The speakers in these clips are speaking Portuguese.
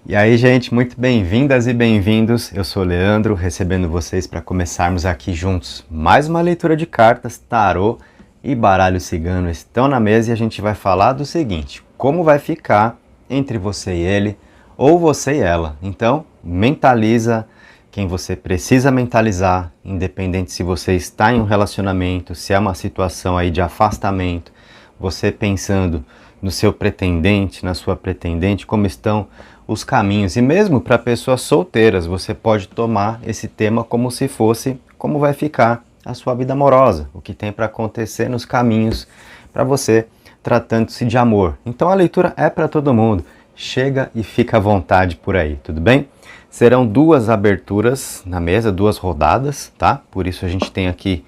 E aí, gente, muito bem-vindas e bem-vindos. Eu sou o Leandro, recebendo vocês para começarmos aqui juntos mais uma leitura de cartas, tarô e baralho cigano estão na mesa e a gente vai falar do seguinte: como vai ficar entre você e ele ou você e ela. Então, mentaliza quem você precisa mentalizar, independente se você está em um relacionamento, se é uma situação aí de afastamento, você pensando no seu pretendente, na sua pretendente, como estão os caminhos. E mesmo para pessoas solteiras, você pode tomar esse tema como se fosse como vai ficar a sua vida amorosa, o que tem para acontecer nos caminhos para você, tratando-se de amor. Então a leitura é para todo mundo. Chega e fica à vontade por aí, tudo bem? Serão duas aberturas na mesa, duas rodadas, tá? Por isso a gente tem aqui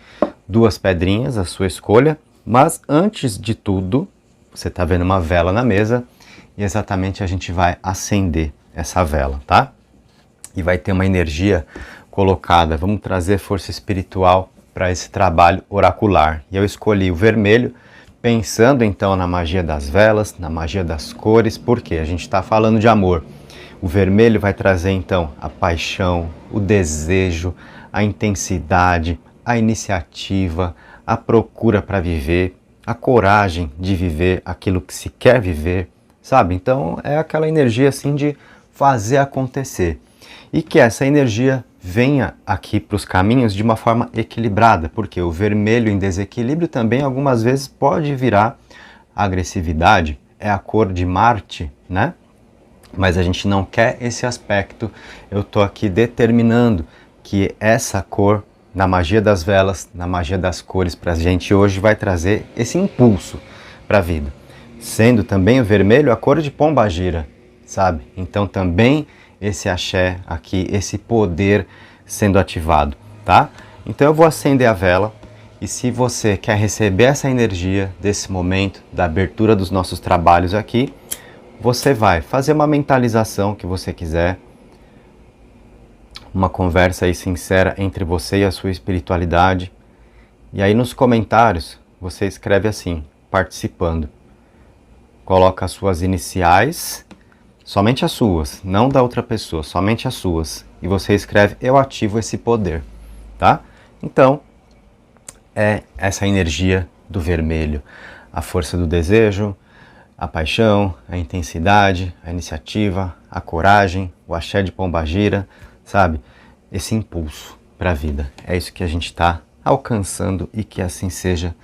duas pedrinhas, a sua escolha. Mas antes de tudo, você está vendo uma vela na mesa e exatamente a gente vai acender essa vela, tá? E vai ter uma energia colocada. Vamos trazer força espiritual para esse trabalho oracular. E eu escolhi o vermelho, pensando então na magia das velas, na magia das cores, porque a gente está falando de amor. O vermelho vai trazer então a paixão, o desejo, a intensidade, a iniciativa, a procura para viver, a coragem de viver aquilo que se quer viver, sabe? Então é aquela energia assim de fazer acontecer. E que essa energia venha aqui para os caminhos de uma forma equilibrada, porque o vermelho em desequilíbrio também algumas vezes pode virar agressividade, é a cor de Marte, né? Mas a gente não quer esse aspecto. Eu estou aqui determinando que essa cor, na magia das velas, na magia das cores, para a gente hoje vai trazer esse impulso para a vida. Sendo também o vermelho a cor de pombagira, sabe? Então também esse axé aqui, esse poder sendo ativado, tá? Então eu vou acender a vela e se você quer receber essa energia desse momento, da abertura dos nossos trabalhos aqui, você vai fazer uma mentalização que você quiser, uma conversa aí sincera entre você e a sua espiritualidade. E aí nos comentários você escreve assim, participando. Coloca as suas iniciais, somente as suas, não da outra pessoa, somente as suas. E você escreve, eu ativo esse poder, tá? Então, é essa energia do vermelho, a força do desejo, a paixão, a intensidade, a iniciativa, a coragem, o axé de pombagira, sabe? Esse impulso para a vida. É isso que a gente está alcançando e que assim seja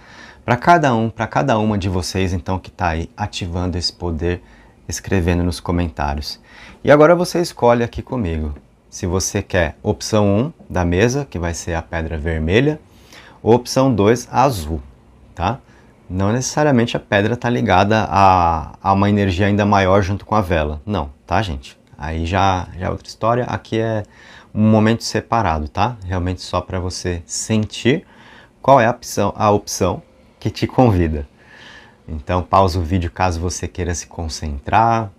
para cada uma de vocês, então, que está aí ativando esse poder, escrevendo nos comentários. E agora você escolhe aqui comigo, se você quer opção 1 da mesa, que vai ser a pedra vermelha, ou opção 2, a azul, tá? Não necessariamente a pedra está ligada a uma energia ainda maior junto com a vela. Não, tá, gente? Aí já é outra história. Aqui é um momento separado, tá? Realmente só para você sentir qual é a opção que te convida. Então pausa o vídeo caso você queira se concentrar.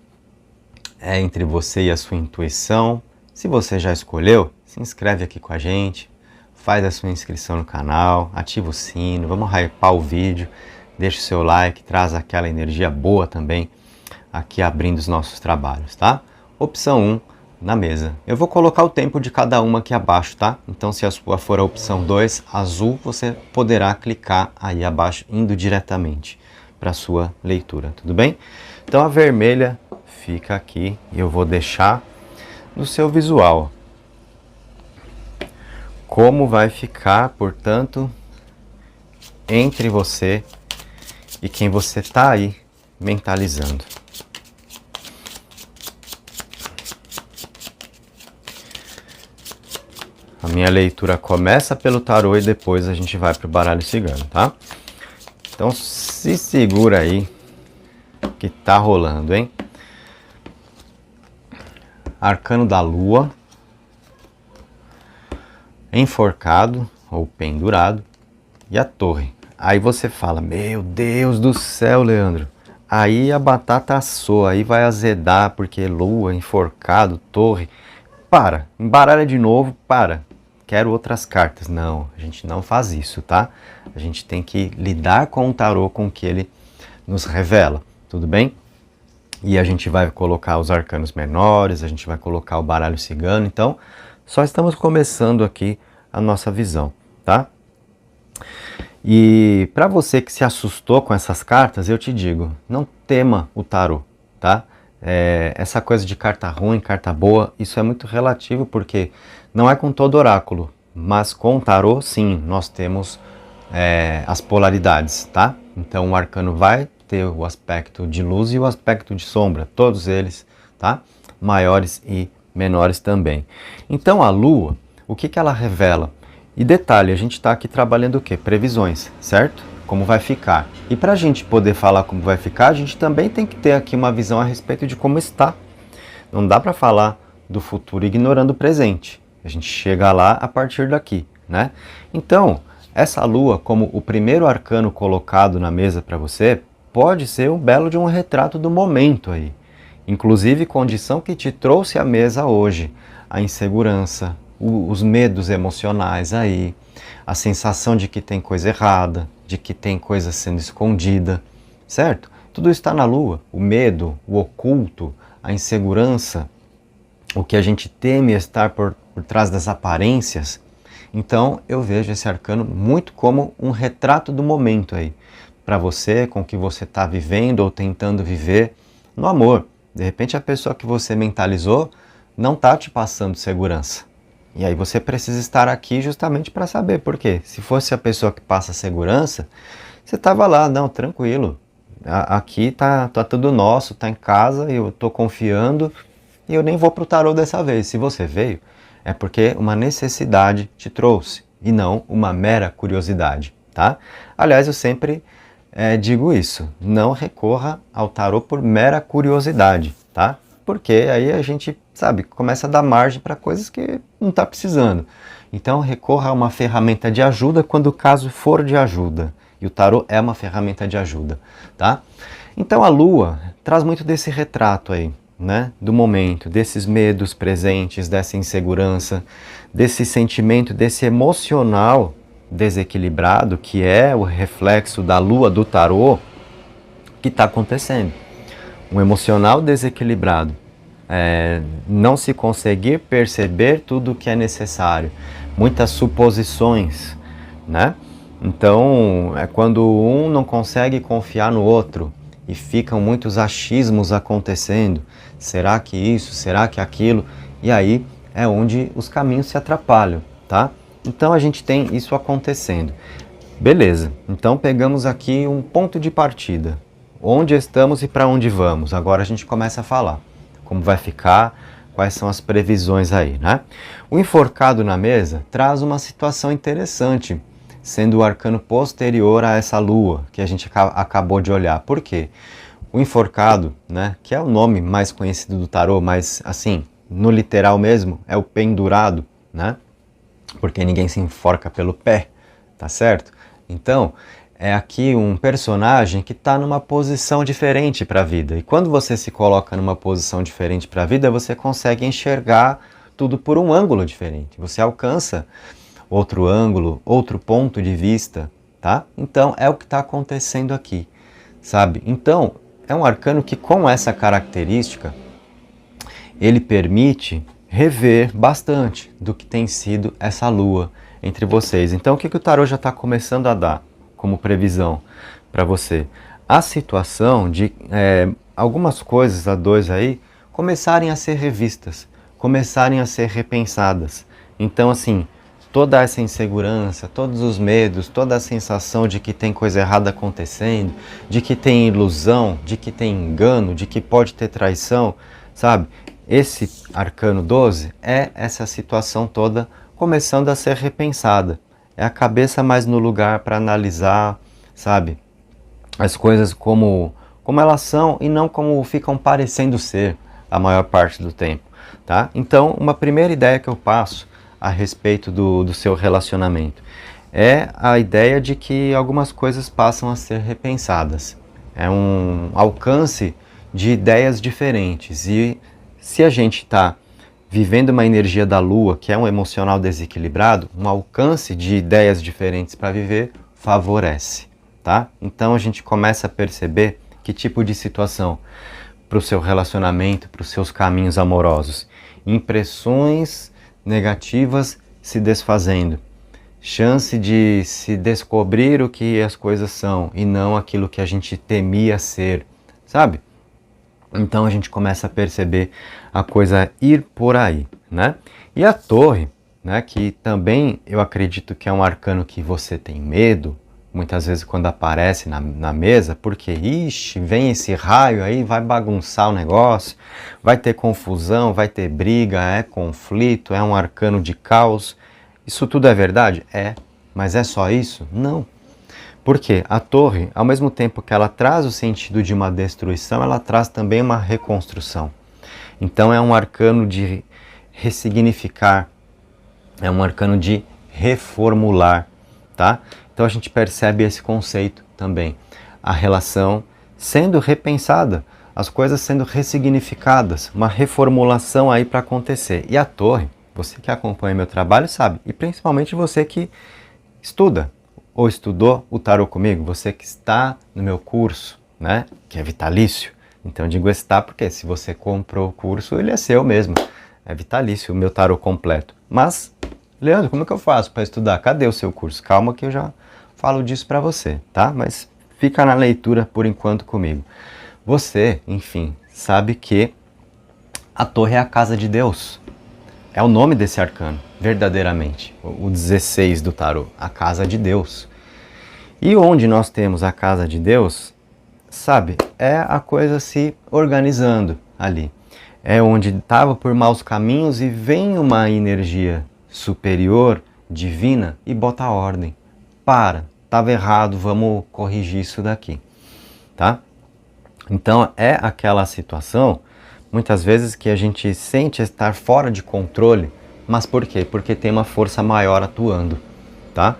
É entre você e a sua intuição. Se você já escolheu, se inscreve aqui com a gente. Faz a sua inscrição no canal, ativa o sino, vamos hypar o vídeo. Deixa o seu like, traz aquela energia boa também aqui abrindo os nossos trabalhos, tá? Opção 1 na mesa. Eu vou colocar o tempo de cada uma aqui abaixo, tá? Então se a sua for a opção 2, azul, você poderá clicar aí abaixo, indo diretamente para a sua leitura, tudo bem? Então a vermelha fica aqui e eu vou deixar no seu visual. Como vai ficar, portanto, entre você e quem você está aí mentalizando. A minha leitura começa pelo tarô e depois a gente vai para o baralho cigano, tá? Então se segura aí que tá rolando, hein? Arcano da Lua, enforcado ou pendurado e a torre. Aí você fala, meu Deus do céu, Leandro, aí a batata assou, aí vai azedar, porque lua, enforcado, torre. Para, embaralha de novo, para. Quero outras cartas. Não, a gente não faz isso, tá? A gente tem que lidar com o tarô, com o que ele nos revela, tudo bem? e a gente vai colocar os arcanos menores, a gente vai colocar o baralho cigano. Então, só estamos começando aqui a nossa visão, tá? E para você que se assustou com essas cartas, eu te digo, não tema o tarô, tá? Essa coisa de carta ruim, carta boa, isso é muito relativo, porque não é com todo oráculo, mas com o tarô, sim, nós temos as polaridades, tá? Então o arcano vai ter o aspecto de luz e o aspecto de sombra, todos eles, tá? Maiores e menores também. Então a Lua, o que ela revela? E detalhe, a gente está aqui trabalhando o quê? Previsões, certo? Como vai ficar. E para a gente poder falar como vai ficar, a gente também tem que ter aqui uma visão a respeito de como está. Não dá para falar do futuro ignorando o presente. A gente chega lá a partir daqui, né? Então, essa Lua, como o primeiro arcano colocado na mesa para você, pode ser um belo de um retrato do momento aí. Inclusive, condição que te trouxe à mesa hoje. A insegurança, os medos emocionais aí, a sensação de que tem coisa errada, de que tem coisa sendo escondida, certo? Tudo está na Lua. O medo, o oculto, a insegurança, o que a gente teme estar por trás das aparências. Então eu vejo esse arcano muito como um retrato do momento aí, para você, com o que você está vivendo ou tentando viver no amor. De repente a pessoa que você mentalizou não está te passando segurança. E aí você precisa estar aqui justamente para saber por quê. Se fosse a pessoa que passa segurança, você estava lá, não, tranquilo. Aqui tá tudo nosso, tá em casa, eu estou confiando e eu nem vou pro tarô dessa vez. Se você veio, é porque uma necessidade te trouxe e não uma mera curiosidade, tá? Aliás, eu sempre digo isso, não recorra ao tarô por mera curiosidade, tá? Porque aí a gente, sabe, começa a dar margem para coisas que não está precisando. Então recorra a uma ferramenta de ajuda quando o caso for de ajuda. E o tarô é uma ferramenta de ajuda, tá? Então a Lua traz muito desse retrato aí, né? Do momento, desses medos presentes, dessa insegurança, desse sentimento, desse emocional desequilibrado, que é o reflexo da Lua do tarô, que está acontecendo. Um emocional desequilibrado, não se conseguir perceber tudo o que é necessário, muitas suposições, né? Então, é quando um não consegue confiar no outro e ficam muitos achismos acontecendo. Será que isso? Será que aquilo? E aí é onde os caminhos se atrapalham, tá? Então a gente tem isso acontecendo. Beleza, então pegamos aqui um ponto de partida. Onde estamos e para onde vamos? Agora a gente começa a falar. Como vai ficar, quais são as previsões aí, né? O enforcado na mesa traz uma situação interessante, sendo o arcano posterior a essa lua que a gente acabou de olhar. Por quê? O enforcado, né, que é o nome mais conhecido do tarô, mas assim, no literal mesmo, é o pendurado, né? Porque ninguém se enforca pelo pé, tá certo? Então, é aqui um personagem que está numa posição diferente para a vida. E quando você se coloca numa posição diferente para a vida, você consegue enxergar tudo por um ângulo diferente. Você alcança outro ângulo, outro ponto de vista, tá? Então, é o que está acontecendo aqui, sabe? Então, é um arcano que, com essa característica, ele permite rever bastante do que tem sido essa lua entre vocês. Então, o que o tarô já está começando a dar como previsão para você? A situação de algumas coisas a dois aí começarem a ser revistas, começarem a ser repensadas. Então, assim, toda essa insegurança, todos os medos, toda a sensação de que tem coisa errada acontecendo, de que tem ilusão, de que tem engano, de que pode ter traição, sabe? Esse arcano 12 é essa situação toda começando a ser repensada. É a cabeça mais no lugar para analisar, sabe? As coisas como elas são e não como ficam parecendo ser a maior parte do tempo, tá? Então, uma primeira ideia que eu passo a respeito do seu relacionamento é a ideia de que algumas coisas passam a ser repensadas. É um alcance de ideias diferentes. E se a gente está vivendo uma energia da Lua, que é um emocional desequilibrado, um alcance de ideias diferentes para viver favorece, tá? Então a gente começa a perceber que tipo de situação. para o seu relacionamento, para os seus caminhos amorosos. Impressões negativas se desfazendo. Chance de se descobrir o que as coisas são e não aquilo que a gente temia ser, sabe? Então a gente começa a perceber a coisa ir por aí, né? E a torre, né, que também eu acredito que é um arcano que você tem medo, muitas vezes quando aparece na mesa, porque, ixi, vem esse raio aí, vai bagunçar o negócio, vai ter confusão, vai ter briga, é conflito, é um arcano de caos. Isso tudo é verdade? É. Mas é só isso? Não. Porque a torre, ao mesmo tempo que ela traz o sentido de uma destruição, ela traz também uma reconstrução. Então é um arcano de ressignificar, é um arcano de reformular, tá? Então a gente percebe esse conceito também. A relação sendo repensada, as coisas sendo ressignificadas, uma reformulação aí para acontecer. E a torre, você que acompanha meu trabalho sabe, e principalmente você que estuda ou estudou o tarô comigo, você que está no meu curso, né, que é vitalício. Então eu digo está porque se você comprou o curso, ele é seu mesmo. É vitalício o meu tarô completo. Mas, Leandro, como é que eu faço para estudar? Cadê o seu curso? Calma que eu já falo disso para você, tá? Mas fica na leitura por enquanto comigo. Você, enfim, sabe que a torre é a casa de Deus. É o nome desse arcano, verdadeiramente. O 16 do tarô, a casa de Deus. E onde nós temos a casa de Deus, sabe, é a coisa se organizando ali. É onde estava por maus caminhos e vem uma energia superior, divina, e bota a ordem. Para, estava errado, vamos corrigir isso daqui, tá? Então é aquela situação, muitas vezes, que a gente sente estar fora de controle, mas por quê? Porque tem uma força maior atuando, tá?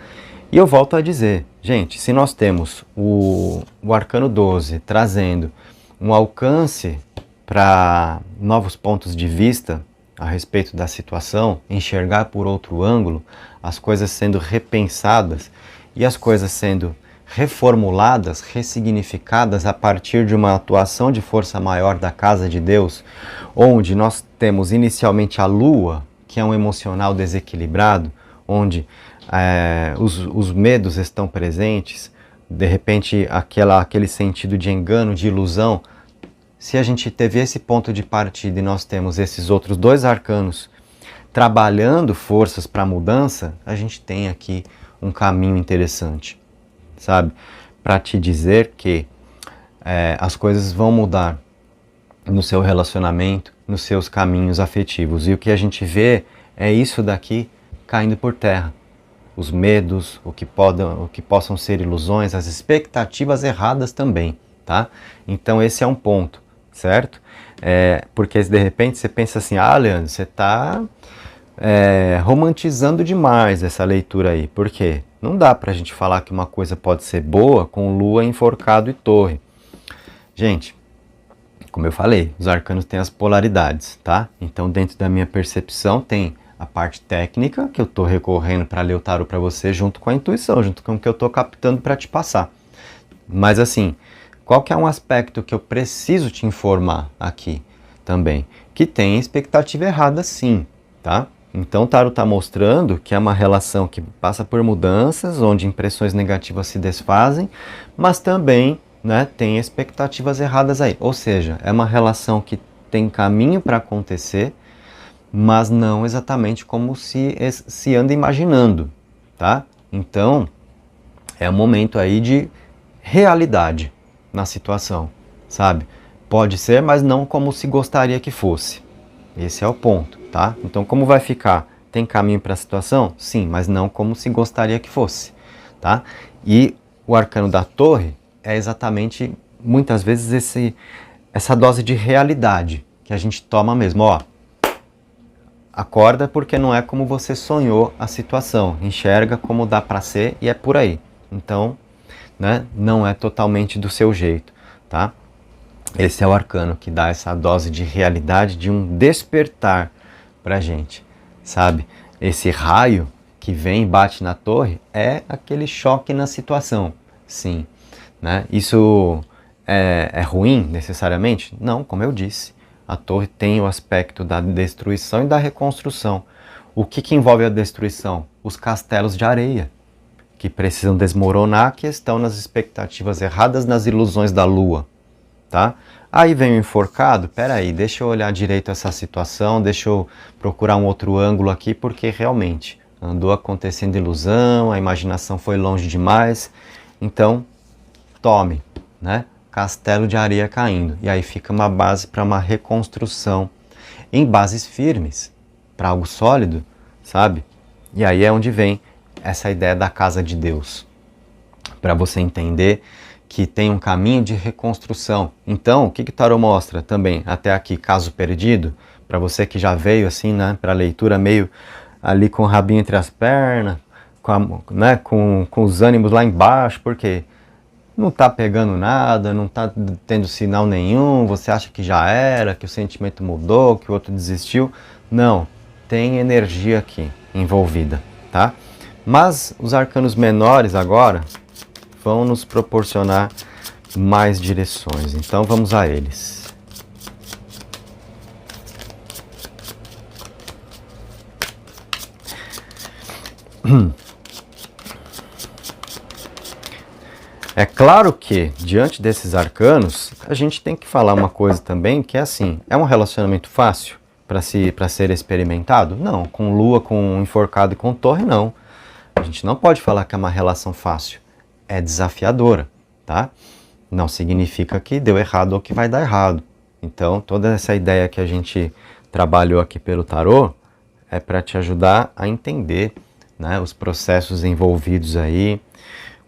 E eu volto a dizer, gente, se nós temos o arcano 12 trazendo um alcance para novos pontos de vista a respeito da situação, enxergar por outro ângulo, as coisas sendo repensadas e as coisas sendo reformuladas, ressignificadas a partir de uma atuação de força maior da casa de Deus, onde nós temos inicialmente a lua, que é um emocional desequilibrado, onde os medos estão presentes, de repente aquele sentido de engano, de ilusão. Se a gente teve esse ponto de partida e nós temos esses outros dois arcanos trabalhando forças para mudança, a gente tem aqui um caminho interessante, sabe? Para te dizer que as coisas vão mudar no seu relacionamento, nos seus caminhos afetivos. E o que a gente vê é isso daqui caindo por terra. Os medos, o que possam ser ilusões, as expectativas erradas também, tá? Então esse é um ponto, certo? Porque de repente você pensa assim, Leandro, você está romantizando demais essa leitura aí. Por quê? Não dá pra gente falar que uma coisa pode ser boa com lua, enforcado e torre. Gente, como eu falei, os arcanos têm as polaridades, tá? Então dentro da minha percepção tem a parte técnica, que eu estou recorrendo para ler o tarô para você, junto com a intuição, junto com o que eu estou captando para te passar. Mas assim, qual que é um aspecto que eu preciso te informar aqui também? Que tem expectativa errada sim, tá? Então o tarô está mostrando que é uma relação que passa por mudanças, onde impressões negativas se desfazem, mas também, né, tem expectativas erradas aí. Ou seja, é uma relação que tem caminho para acontecer, mas não exatamente como se anda imaginando, tá? Então, é um momento aí de realidade na situação, sabe? Pode ser, mas não como se gostaria que fosse. Esse é o ponto, tá? Então, como vai ficar? Tem caminho para a situação? Sim, mas não como se gostaria que fosse, tá? E o arcano da torre é exatamente, muitas vezes, essa dose de realidade que a gente toma mesmo, ó. Acorda porque não é como você sonhou a situação, enxerga como dá para ser e é por aí. Então, né, não é totalmente do seu jeito, tá? Esse é o arcano que dá essa dose de realidade, de um despertar pra gente, sabe? Esse raio que vem e bate na torre é aquele choque na situação, sim, né? Isso é ruim necessariamente? Não, como eu disse. A torre tem o aspecto da destruição e da reconstrução. O que envolve a destruição? Os castelos de areia, que precisam desmoronar, que estão nas expectativas erradas, nas ilusões da lua, tá? Aí vem o enforcado, peraí, deixa eu olhar direito essa situação, deixa eu procurar um outro ângulo aqui, porque realmente andou acontecendo ilusão, a imaginação foi longe demais, então tome, né? Castelo de areia caindo, e aí fica uma base para uma reconstrução em bases firmes, para algo sólido, sabe? E aí é onde vem essa ideia da casa de Deus, para você entender que tem um caminho de reconstrução. Então, o que o tarot mostra também, até aqui, caso perdido, para você que já veio assim, né, para a leitura meio ali com o rabinho entre as pernas, com os ânimos lá embaixo, porque não está pegando nada, não está tendo sinal nenhum, você acha que já era, que o sentimento mudou, que o outro desistiu. Não, tem energia aqui envolvida, tá? Mas os arcanos menores agora vão nos proporcionar mais direções, então vamos a eles. É claro que, diante desses arcanos, a gente tem que falar uma coisa também, que é assim, é um relacionamento fácil para ser experimentado? Não, com lua, com enforcado e com torre, não. A gente não pode falar que é uma relação fácil, é desafiadora, tá? Não significa que deu errado ou que vai dar errado. Então, toda essa ideia que a gente trabalhou aqui pelo tarô é para te ajudar a entender, né, os processos envolvidos aí,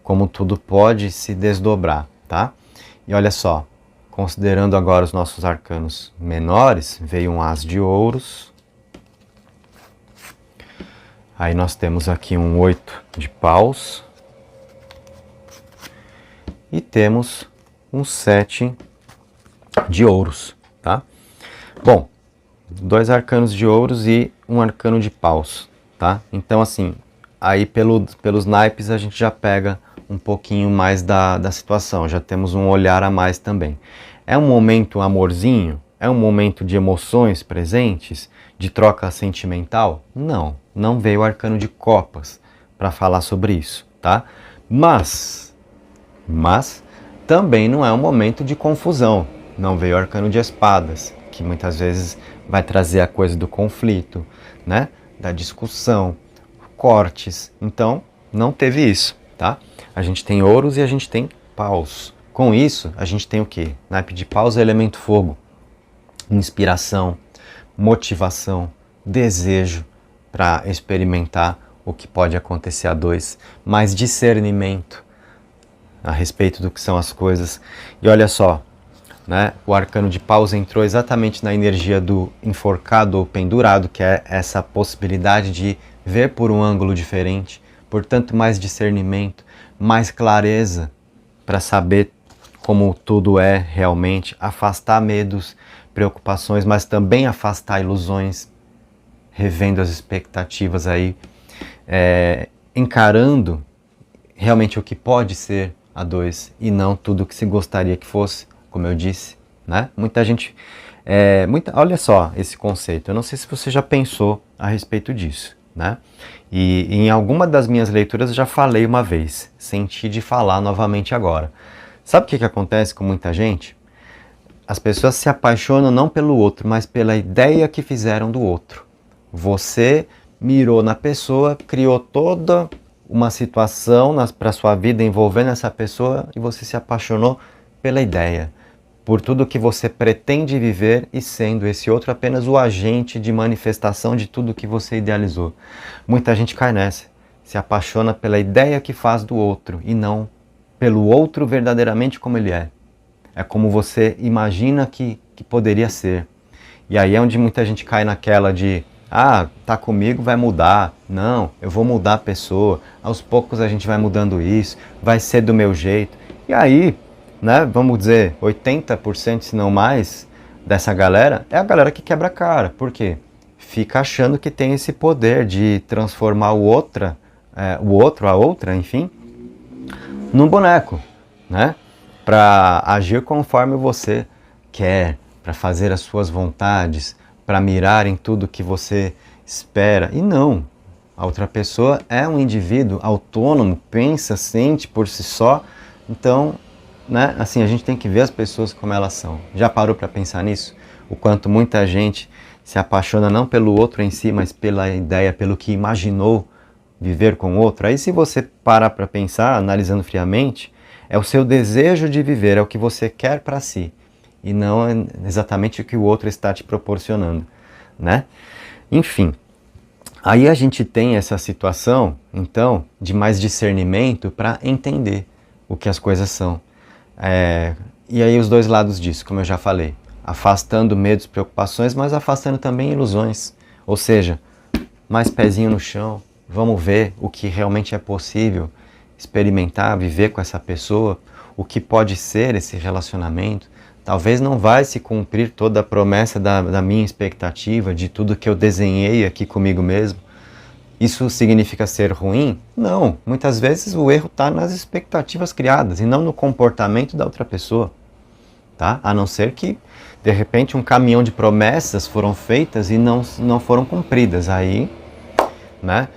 como tudo pode se desdobrar, tá? E olha só, considerando agora os nossos arcanos menores, veio um As de Ouros. Aí nós temos aqui um 8 de Paus. E temos um 7 de Ouros, tá? Bom, 2 arcanos de Ouros e um arcano de Paus, tá? Então assim, aí pelos naipes a gente já pega um pouquinho mais da situação, já temos um olhar a mais também. É um momento amorzinho? É um momento de emoções presentes? De troca sentimental? Não, não veio o arcano de copas para falar sobre isso, tá? Mas também não é um momento de confusão, não veio o arcano de espadas, que muitas vezes vai trazer a coisa do conflito, né? Da discussão, cortes, então não teve isso, tá? A gente tem ouros e a gente tem paus. Com isso, a gente tem o quê? Naipe de paus é elemento fogo. Inspiração, motivação, desejo para experimentar o que pode acontecer a dois. Mais discernimento a respeito do que são as coisas. E olha só, né? O arcano de paus entrou exatamente na energia do enforcado ou pendurado, que é essa possibilidade de ver por um ângulo diferente. Portanto, mais discernimento, mais clareza para saber como tudo é realmente, afastar medos, preocupações, mas também afastar ilusões, revendo as expectativas aí, encarando realmente o que pode ser a dois e não tudo o que se gostaria que fosse, como eu disse, né? Muita gente, olha só esse conceito, eu não sei se você já pensou a respeito disso, né? E em alguma das minhas leituras eu já falei uma vez, senti de falar novamente agora. Sabe o que acontece com muita gente? As pessoas se apaixonam não pelo outro, mas pela ideia que fizeram do outro. Você mirou na pessoa, criou toda uma situação para sua vida envolvendo essa pessoa e você se apaixonou pela ideia, por tudo que você pretende viver e sendo esse outro apenas o agente de manifestação de tudo que você idealizou. Muita gente cai nessa, se apaixona pela ideia que faz do outro e não pelo outro verdadeiramente como ele é. É como você imagina que poderia ser. E aí é onde muita gente cai naquela de tá comigo, vai mudar. Não, eu vou mudar a pessoa. Aos poucos a gente vai mudando isso, vai ser do meu jeito. E aí, né, vamos dizer, 80%, se não mais, dessa galera é a galera que quebra a cara. Por quê? Fica achando que tem esse poder de transformar o outro, a outra, enfim, num boneco, né? para agir conforme você quer, para fazer as suas vontades, para mirar em tudo que você espera. E não, a outra pessoa é um indivíduo autônomo, pensa, sente por si só. Então, né, assim, a gente tem que ver as pessoas como elas são. Já parou para pensar nisso? O quanto muita gente se apaixona não pelo outro em si, mas pela ideia, pelo que imaginou viver com o outro. Aí se você parar para pensar, analisando friamente, é o seu desejo de viver, é o que você quer para si, e não é exatamente o que o outro está te proporcionando, né? Enfim, aí a gente tem essa situação, então, de mais discernimento para entender o que as coisas são. E aí os dois lados disso, como eu já falei, afastando medos, preocupações, mas afastando também ilusões. Ou seja, mais pezinho no chão, vamos ver o que realmente é possível, experimentar, viver com essa pessoa, o que pode ser esse relacionamento. Talvez não vai se cumprir toda a promessa da minha expectativa, de tudo que eu desenhei aqui comigo mesmo. Isso significa ser ruim? Não. Muitas vezes o erro está nas expectativas criadas e não no comportamento da outra pessoa. Tá? A não ser que, de repente, um caminhão de promessas foram feitas e não foram cumpridas. Aí, né?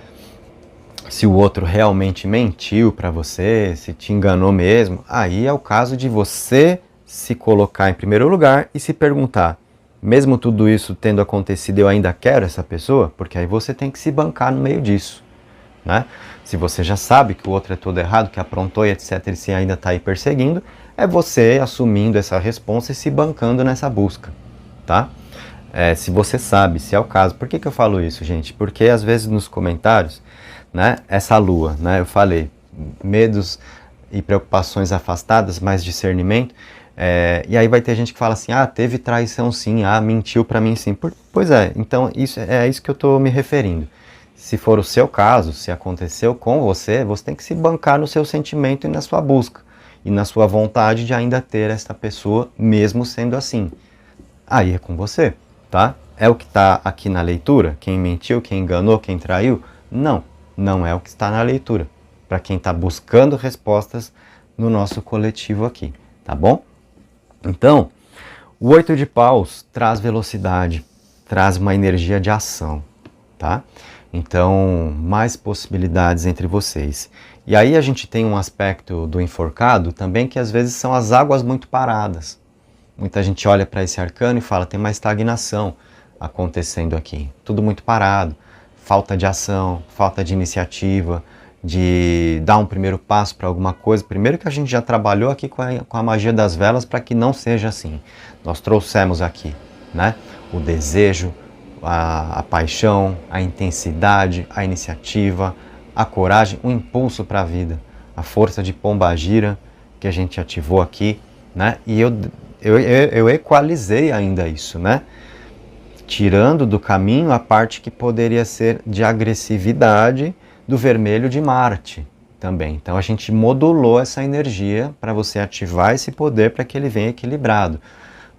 Se o outro realmente mentiu para você, se te enganou mesmo, aí é o caso de você se colocar em primeiro lugar e se perguntar, mesmo tudo isso tendo acontecido, eu ainda quero essa pessoa? Porque aí você tem que se bancar no meio disso, né? Se você já sabe que o outro é todo errado, que aprontou e etc, e se ainda está aí perseguindo, é você assumindo essa responsa e se bancando nessa busca, tá? Se você sabe, se é o caso. Por que eu falo isso, gente? Porque às vezes nos comentários, né, essa lua, né, eu falei, medos e preocupações afastadas, mais discernimento, e aí vai ter gente que fala assim, teve traição sim, mentiu pra mim sim. Pois é, então isso é isso que eu tô me referindo. Se for o seu caso, se aconteceu com você, você tem que se bancar no seu sentimento e na sua busca, e na sua vontade de ainda ter esta pessoa, mesmo sendo assim. Aí é com você, tá? É o que está aqui na leitura? Quem mentiu, quem enganou, quem traiu? Não, não é o que está na leitura. Para quem está buscando respostas no nosso coletivo aqui, tá bom? Então, o 8 de paus traz velocidade, traz uma energia de ação, tá? Então, mais possibilidades entre vocês. E aí a gente tem um aspecto do enforcado também, que às vezes são as águas muito paradas. Muita gente olha para esse arcano e fala, tem uma estagnação acontecendo aqui. Tudo muito parado, falta de ação, falta de iniciativa, de dar um primeiro passo para alguma coisa. Primeiro que a gente já trabalhou aqui com a magia das velas para que não seja assim. Nós trouxemos aqui, né, o desejo, a paixão, a intensidade, a iniciativa, a coragem, o impulso para a vida, a força de pombagira que a gente ativou aqui, né? E eu equalizei ainda isso, né? Tirando do caminho a parte que poderia ser de agressividade do vermelho de Marte também. Então a gente modulou essa energia para você ativar esse poder para que ele venha equilibrado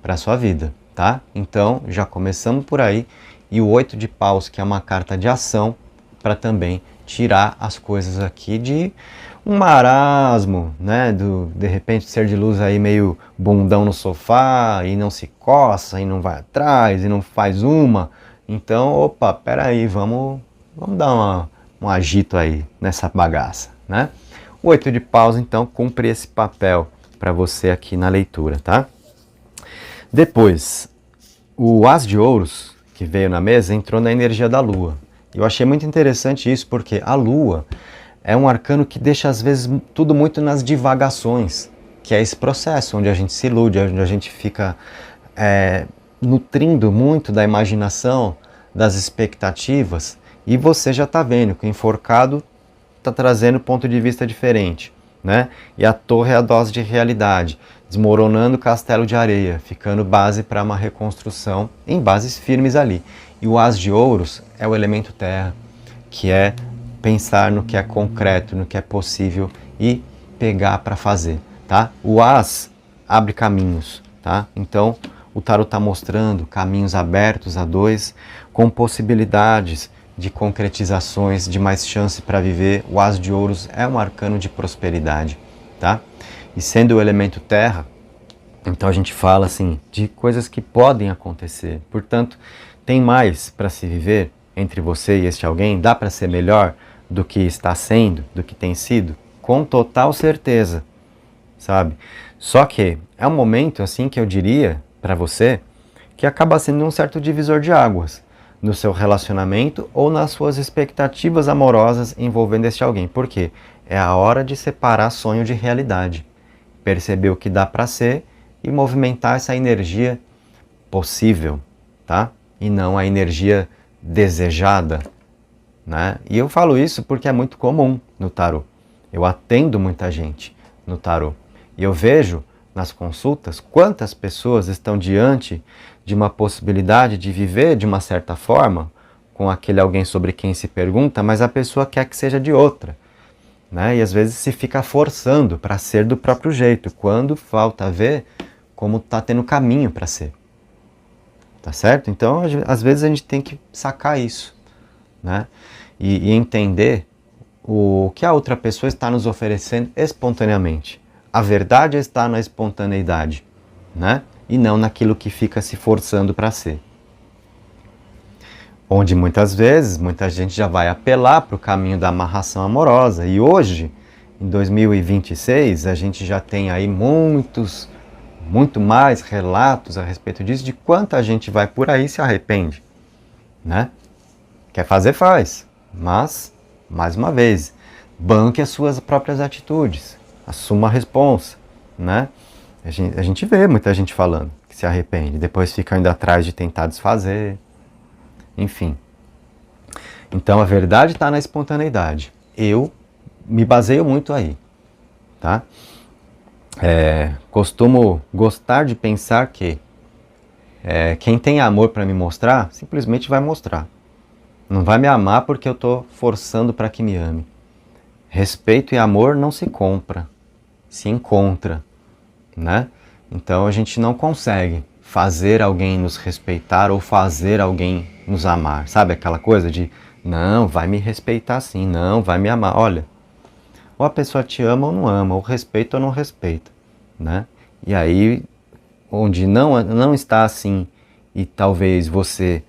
para a sua vida, tá? Então já começamos por aí. E o 8 de paus, que é uma carta de ação, para também tirar as coisas aqui de um marasmo, né? De repente ser de luz aí meio bundão no sofá e não se coça e não vai atrás e não faz uma. Então, opa, peraí, vamos dar um agito aí nessa bagaça, né? O 8 de paus, então, cumpre esse papel para você aqui na leitura, tá? Depois, o As de Ouros, que veio na mesa, entrou na energia da Lua. Eu achei muito interessante isso, porque a Lua é um arcano que deixa, às vezes, tudo muito nas divagações, que é esse processo onde a gente se ilude, onde a gente fica nutrindo muito da imaginação, das expectativas, e você já está vendo que o enforcado está trazendo ponto de vista diferente, né? E a torre é a dose de realidade, desmoronando o castelo de areia, ficando base para uma reconstrução em bases firmes ali. E o As de Ouros é o elemento terra, que é pensar no que é concreto, no que é possível e pegar para fazer, tá? O As abre caminhos, tá? Então, o tarot está mostrando caminhos abertos a dois, com possibilidades de concretizações, de mais chance para viver. O As de Ouros é um arcano de prosperidade, tá? E sendo o elemento terra, então a gente fala assim de coisas que podem acontecer. Portanto, tem mais para se viver entre você e este alguém? Dá para ser melhor do que está sendo, do que tem sido? Com total certeza, sabe? Só que é um momento assim que eu diria para você que acaba sendo um certo divisor de águas no seu relacionamento ou nas suas expectativas amorosas envolvendo este alguém. Por quê? É a hora de separar sonho de realidade, perceber o que dá para ser e movimentar essa energia possível, tá? E não a energia desejada, né? E eu falo isso porque é muito comum no tarô. Eu atendo muita gente no tarô e eu vejo nas consultas quantas pessoas estão diante de uma possibilidade de viver de uma certa forma com aquele alguém sobre quem se pergunta, mas a pessoa quer que seja de outra, né? E às vezes se fica forçando para ser do próprio jeito, quando falta ver como está tendo caminho para ser. Tá certo? Então, às vezes a gente tem que sacar isso, né? E entender o que a outra pessoa está nos oferecendo espontaneamente. A verdade está na espontaneidade, né? E não naquilo que fica se forçando para ser. Onde muitas vezes, muita gente já vai apelar para o caminho da amarração amorosa. E hoje, em 2026, a gente já tem aí muito mais relatos a respeito disso, de quanta gente vai por aí e se arrepende, né? Quer fazer, faz, mas, mais uma vez, banque as suas próprias atitudes, assuma a responsa, né? A gente vê muita gente falando que se arrepende, depois fica indo atrás de tentar desfazer, enfim. Então a verdade está na espontaneidade. Eu me baseio muito aí, tá? Costumo gostar de pensar que quem tem amor para me mostrar, simplesmente vai mostrar. Não vai me amar porque eu estou forçando para que me ame. Respeito e amor não se compra, se encontra, né? Então a gente não consegue fazer alguém nos respeitar ou fazer alguém nos amar. Sabe aquela coisa de, não, vai me respeitar sim, não, vai me amar. Olha, ou a pessoa te ama ou não ama, ou respeita ou não respeita, né? E aí, onde não está assim, e talvez você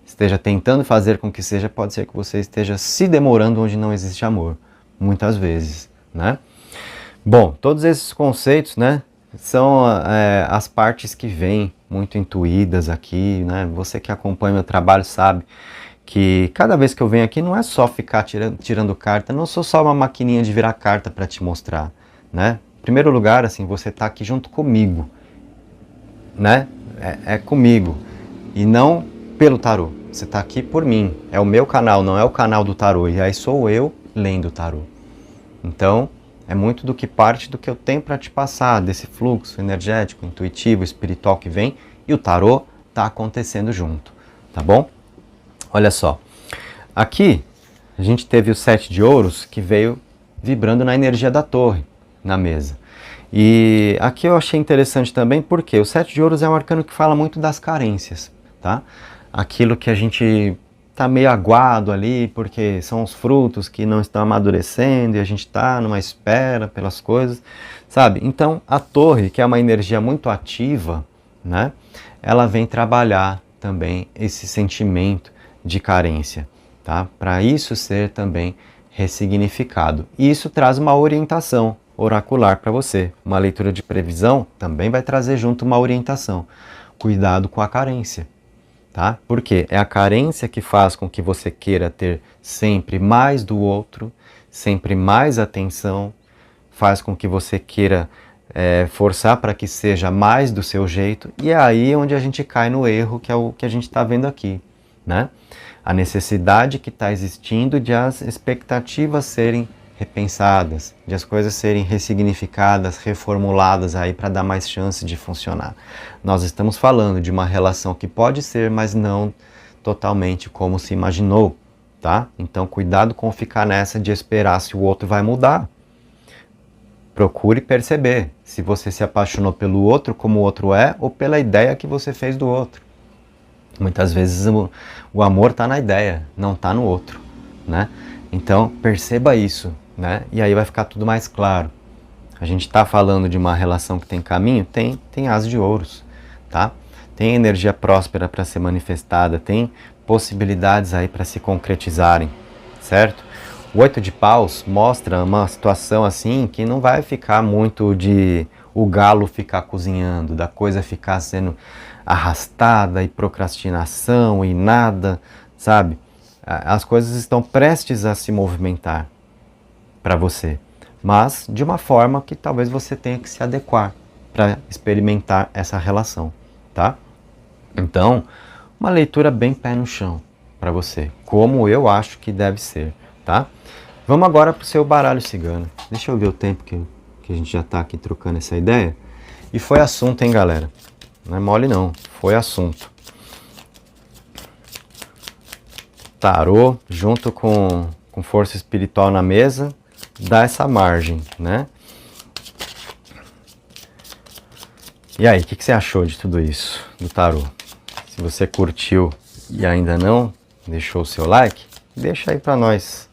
esteja tentando fazer com que seja, pode ser que você esteja se demorando onde não existe amor, muitas vezes, né? Bom, todos esses conceitos, né, são as partes que vêm muito intuídas aqui, né? Você que acompanha meu trabalho sabe que cada vez que eu venho aqui não é só ficar tirando carta, não sou só uma maquininha de virar carta para te mostrar, né? Em primeiro lugar, assim, você está aqui junto comigo, né? É comigo e não pelo tarô. Você está aqui por mim, é o meu canal, não é o canal do tarô, e aí sou eu lendo o tarô. Então, é muito do que parte do que eu tenho para te passar, desse fluxo energético, intuitivo, espiritual que vem, e o tarô está acontecendo junto, tá bom? Olha só, aqui a gente teve o 7 de ouros que veio vibrando na energia da torre, na mesa. E aqui eu achei interessante também porque o 7 de ouros é um arcano que fala muito das carências, tá? Aquilo que a gente tá meio aguado ali, porque são os frutos que não estão amadurecendo e a gente está numa espera pelas coisas, sabe? Então a torre, que é uma energia muito ativa, né? Ela vem trabalhar também esse sentimento de carência, tá? Para isso ser também ressignificado. E isso traz uma orientação oracular para você. Uma leitura de previsão também vai trazer junto uma orientação. Cuidado com a carência, tá? Porque é a carência que faz com que você queira ter sempre mais do outro, sempre mais atenção, faz com que você queira forçar para que seja mais do seu jeito, e é aí onde a gente cai no erro, que é o que a gente está vendo aqui, né? A necessidade que está existindo de as expectativas serem repensadas, de as coisas serem ressignificadas, reformuladas aí para dar mais chance de funcionar. Nós estamos falando de uma relação que pode ser, mas não totalmente como se imaginou, tá? Então cuidado com ficar nessa de esperar se o outro vai mudar. Procure perceber se você se apaixonou pelo outro como o outro é ou pela ideia que você fez do outro. Muitas vezes o amor está na ideia, não está no outro, né? Então perceba isso, né? E aí vai ficar tudo mais claro, A gente está falando de uma relação que tem caminho? Tem as de ouros, tá? Tem energia próspera para ser manifestada, tem possibilidades aí para se concretizarem, certo? O 8 de paus mostra uma situação assim que não vai ficar muito de o galo ficar cozinhando, da coisa ficar sendo arrastada e procrastinação e nada, sabe? As coisas estão prestes a se movimentar para você, mas de uma forma que talvez você tenha que se adequar para experimentar essa relação, tá? Então, uma leitura bem pé no chão para você, como eu acho que deve ser, tá? Vamos agora para o seu baralho cigano. Deixa eu ver o tempo que a gente já está aqui trocando essa ideia. E foi assunto, hein, galera? Não é mole não, foi assunto. Tarô, junto com força espiritual na mesa, dá essa margem, né? E aí, o que você achou de tudo isso, do tarô? Se você curtiu e ainda não deixou o seu like, deixa aí pra nós.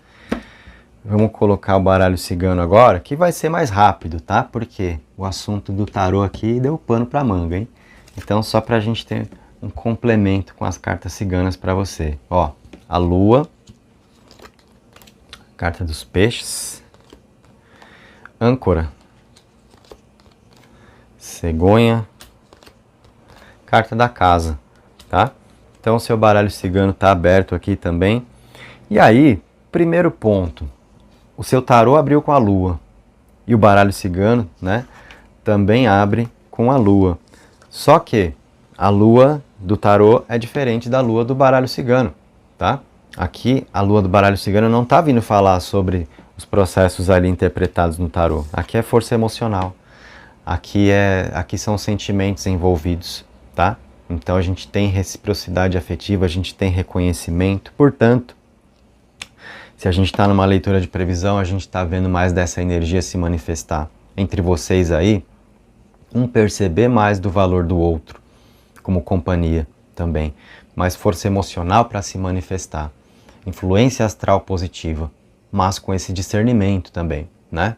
Vamos colocar o baralho cigano agora, que vai ser mais rápido, tá? Porque o assunto do tarô aqui deu pano pra manga, hein? Então, só pra gente ter um complemento com as cartas ciganas pra você. Ó, a lua, carta dos peixes, âncora, cegonha, carta da casa, tá? Então o seu baralho cigano está aberto aqui também. E aí, primeiro ponto, o seu tarô abriu com a lua e o baralho cigano, né, também abre com a lua. Só que a lua do tarô é diferente da lua do baralho cigano, tá? Aqui a lua do baralho cigano não está vindo falar sobre os processos ali interpretados no tarô. Aqui é força emocional. Aqui são sentimentos envolvidos, tá? Então a gente tem reciprocidade afetiva, a gente tem reconhecimento. Portanto, se a gente está numa leitura de previsão, a gente está vendo mais dessa energia se manifestar entre vocês aí, um perceber mais do valor do outro, como companhia também, mais força emocional para se manifestar, influência astral positiva, mas com esse discernimento também, né?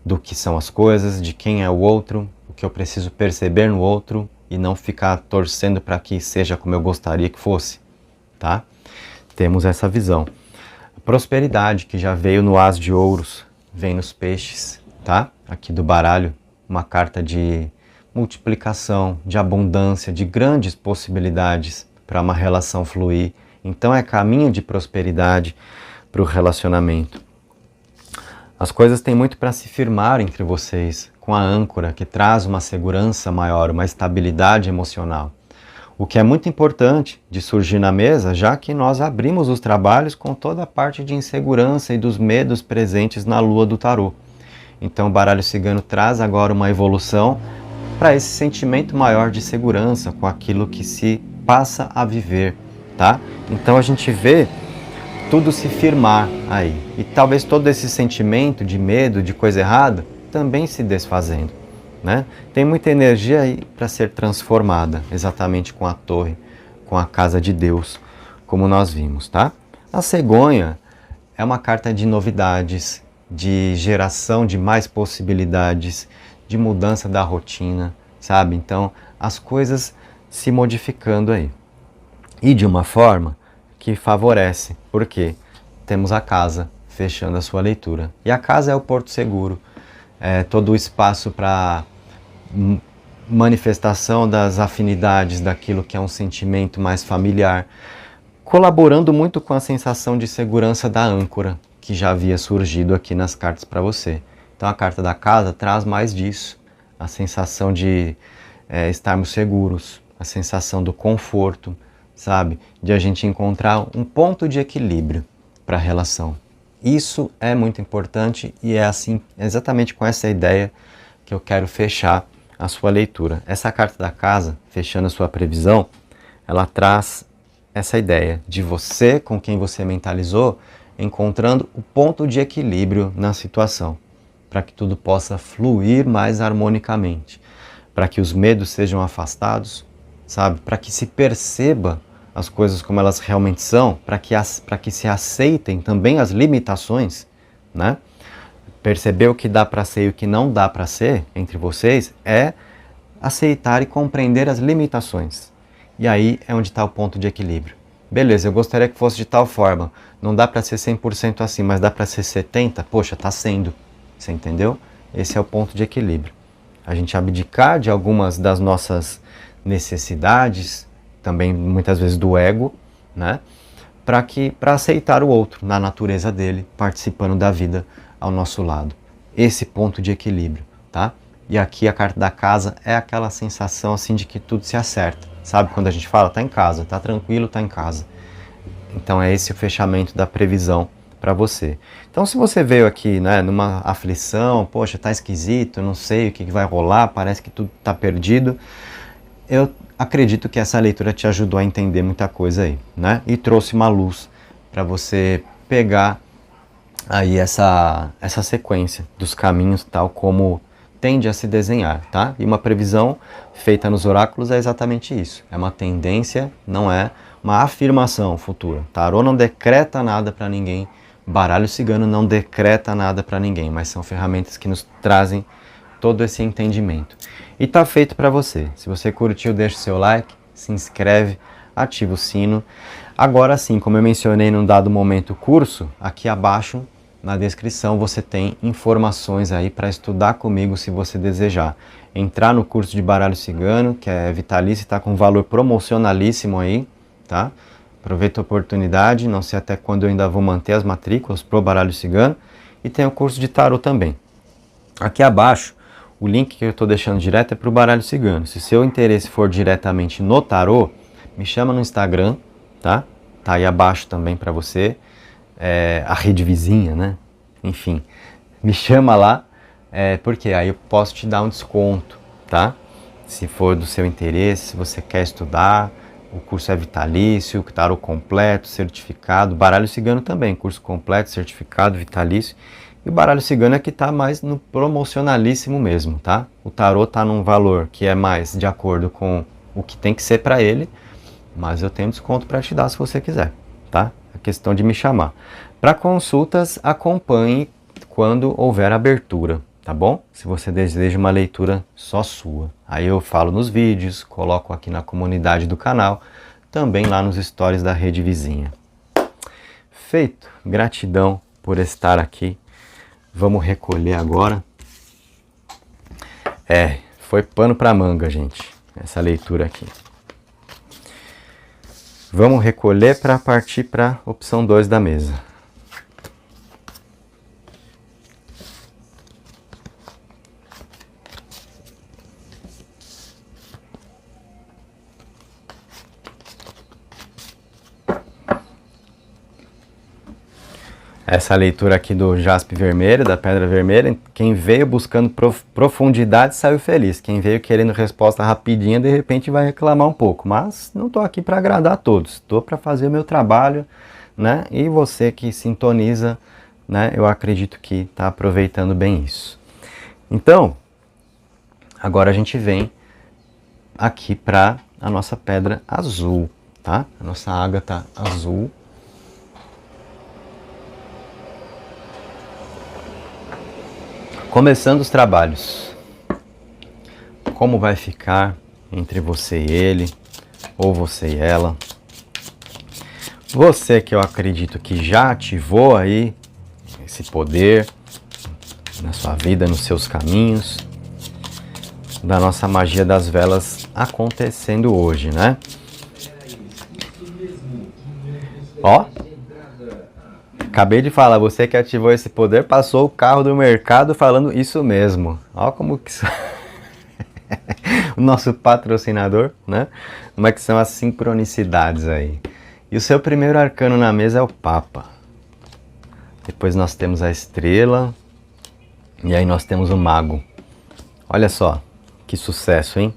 Do que são as coisas, de quem é o outro, o que eu preciso perceber no outro e não ficar torcendo para que seja como eu gostaria que fosse, tá? Temos essa visão. A prosperidade que já veio no As de Ouros, vem nos peixes, tá? Aqui do baralho, uma carta de multiplicação, de abundância, de grandes possibilidades para uma relação fluir. Então é caminho de prosperidade para o relacionamento. As coisas têm muito para se firmar entre vocês, com a âncora que traz uma segurança maior, uma estabilidade emocional. O que é muito importante de surgir na mesa, já que nós abrimos os trabalhos com toda a parte de insegurança e dos medos presentes na lua do tarô. Então o baralho cigano traz agora uma evolução para esse sentimento maior de segurança com aquilo que se passa a viver, tá? Então a gente vê tudo se firmar aí. E talvez todo esse sentimento de medo, de coisa errada, também se desfazendo, né? Tem muita energia aí para ser transformada, exatamente com a torre, com a casa de Deus, como nós vimos, tá? A cegonha é uma carta de novidades, de geração de mais possibilidades, de mudança da rotina, sabe? Então, as coisas se modificando aí. E de uma forma que favorece, porque temos a casa fechando a sua leitura. E a casa é o porto seguro, é todo o espaço para manifestação das afinidades, daquilo que é um sentimento mais familiar, colaborando muito com a sensação de segurança da âncora, que já havia surgido aqui nas cartas para você. Então a carta da casa traz mais disso, a sensação de estarmos seguros, a sensação do conforto, sabe? De a gente encontrar um ponto de equilíbrio para a relação. Isso é muito importante e é assim, exatamente com essa ideia que eu quero fechar a sua leitura. Essa carta da casa, fechando a sua previsão, ela traz essa ideia de você, com quem você mentalizou, encontrando o ponto de equilíbrio na situação, para que tudo possa fluir mais harmonicamente, para que os medos sejam afastados, sabe? Para que se perceba as coisas como elas realmente são, para que se aceitem também as limitações, né? perceber o que dá para ser e o que não dá para ser entre vocês é aceitar e compreender as limitações. E aí é onde está o ponto de equilíbrio. Beleza, eu gostaria que fosse de tal forma. Não dá para ser 100% assim, mas dá para ser 70%? Poxa, tá sendo. Você entendeu? Esse é o ponto de equilíbrio. A gente abdicar de algumas das nossas necessidades, também muitas vezes do ego, né? Para aceitar o outro na natureza dele, participando da vida ao nosso lado. Esse ponto de equilíbrio, tá? E aqui a carta da casa é aquela sensação assim de que tudo se acerta. Sabe quando a gente fala, tá em casa, tá tranquilo, tá em casa. Então é esse o fechamento da previsão para você. Então se você veio aqui, né, numa aflição, poxa, tá esquisito, não sei o que vai rolar, parece que tudo tá perdido, eu acredito que essa leitura te ajudou a entender muita coisa aí, né? E trouxe uma luz para você pegar aí essa sequência dos caminhos tal como tende a se desenhar, tá? E uma previsão feita nos oráculos é exatamente isso. É uma tendência, não é uma afirmação futura. Tarô não decreta nada para ninguém, baralho cigano não decreta nada para ninguém, mas são ferramentas que nos trazem todo esse entendimento. E tá feito para você. Se você curtiu, deixa o seu like, se inscreve, ativa o sino. Agora sim, como eu mencionei num dado momento o curso, aqui abaixo na descrição você tem informações aí para estudar comigo se você desejar. Entrar no curso de baralho cigano, que é vitalício, está com valor promocionalíssimo aí, tá? Aproveita a oportunidade, não sei até quando eu ainda vou manter as matrículas pro baralho cigano. E tem o curso de tarô também. Aqui abaixo, o link que eu estou deixando direto é para o baralho cigano. Se seu interesse for diretamente no tarô, me chama no Instagram, tá? Tá aí abaixo também para você. A rede vizinha, né? Enfim, me chama lá, porque aí eu posso te dar um desconto, tá? Se for do seu interesse, se você quer estudar, o curso é vitalício, tarô completo, certificado, baralho cigano também, curso completo, certificado, vitalício. E o baralho cigano é que tá mais no promocionalíssimo mesmo, tá? O tarô tá num valor que é mais de acordo com o que tem que ser para ele, mas eu tenho desconto para te dar se você quiser, tá? É questão de me chamar. Para consultas, acompanhe quando houver abertura, tá bom? Se você deseja uma leitura só sua. Aí eu falo nos vídeos, coloco aqui na comunidade do canal, também lá nos stories da rede vizinha. Feito. Gratidão por estar aqui. Vamos recolher agora. Foi pano para manga, gente, essa leitura aqui. Vamos recolher para partir para a opção 2 da mesa. Essa leitura aqui do jaspe vermelho, da pedra vermelha, quem veio buscando profundidade saiu feliz. Quem veio querendo resposta rapidinha, de repente vai reclamar um pouco. Mas não estou aqui para agradar a todos, estou para fazer o meu trabalho, né? E você que sintoniza, né? Eu acredito que está aproveitando bem isso. Então, agora a gente vem aqui para a nossa pedra azul, tá? A nossa ágata azul. Começando os trabalhos. Como vai ficar entre você e ele, ou você e ela? Você que eu acredito que já ativou aí esse poder na sua vida, nos seus caminhos, da nossa magia das velas acontecendo hoje, né? Ó, acabei de falar, você que ativou esse poder passou o carro do mercado falando isso mesmo. Ó como que o nosso patrocinador, né? Como é que são as sincronicidades aí. E o seu primeiro arcano na mesa é o Papa. Depois nós temos a Estrela. E aí nós temos o Mago. Olha só, que sucesso, hein?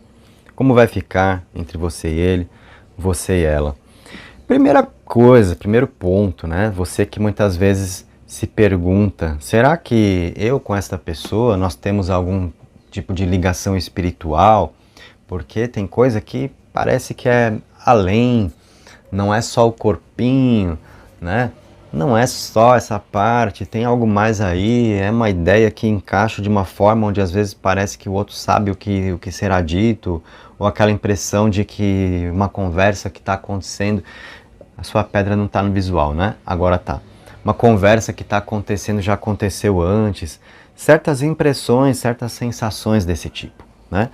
Como vai ficar entre você e ele, você e ela? Primeira coisa, primeiro ponto, né? Você que muitas vezes se pergunta, será que eu com esta pessoa, nós temos algum tipo de ligação espiritual? Porque tem coisa que parece que é além, não é só o corpinho, né? não é só essa parte, tem algo mais aí, é uma ideia que encaixa de uma forma onde às vezes parece que o outro sabe o que será dito, ou aquela impressão de que uma conversa que está acontecendo, a sua pedra não está no visual, né? Agora tá. Uma conversa que está acontecendo já aconteceu antes, certas impressões, certas sensações desse tipo, né?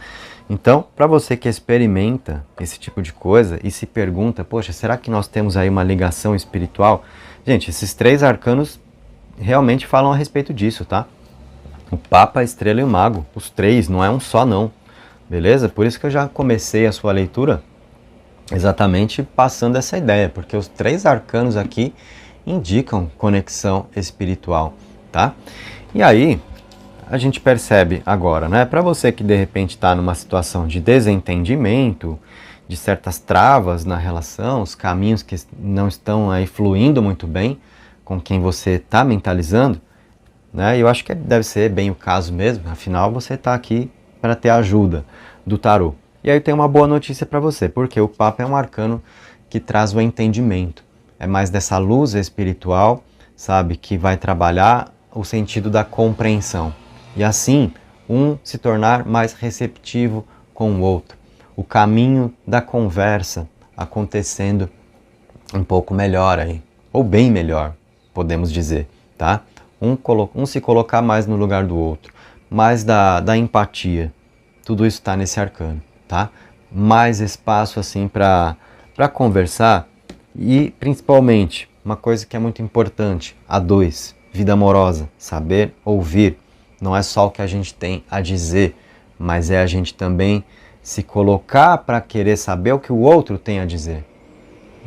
Então, para você que experimenta esse tipo de coisa e se pergunta, poxa, será que nós temos aí uma ligação espiritual? Gente, esses 3 arcanos realmente falam a respeito disso, tá? O Papa, a Estrela e o Mago, os 3, não é um só não, beleza? Por isso que eu já comecei a sua leitura exatamente passando essa ideia, porque os 3 arcanos aqui indicam conexão espiritual, tá? E aí, a gente percebe agora, né? Para você que de repente está numa situação de desentendimento, de certas travas na relação, os caminhos que não estão aí fluindo muito bem com quem você está mentalizando, né? Eu acho que deve ser bem o caso mesmo, afinal você está aqui para ter a ajuda do tarô. E aí tem uma boa notícia para você, porque o Papa é um arcano que traz o entendimento. É mais dessa luz espiritual, sabe, que vai trabalhar o sentido da compreensão. E assim, um se tornar mais receptivo com o outro. O caminho da conversa acontecendo um pouco melhor aí, ou bem melhor, podemos dizer, tá? Um se colocar mais no lugar do outro, mais da empatia. Tudo isso está nesse arcano, tá? Mais espaço assim para conversar e principalmente uma coisa que é muito importante, a 2, vida amorosa, saber ouvir. Não é só o que a gente tem a dizer, mas é a gente também se colocar para querer saber o que o outro tem a dizer.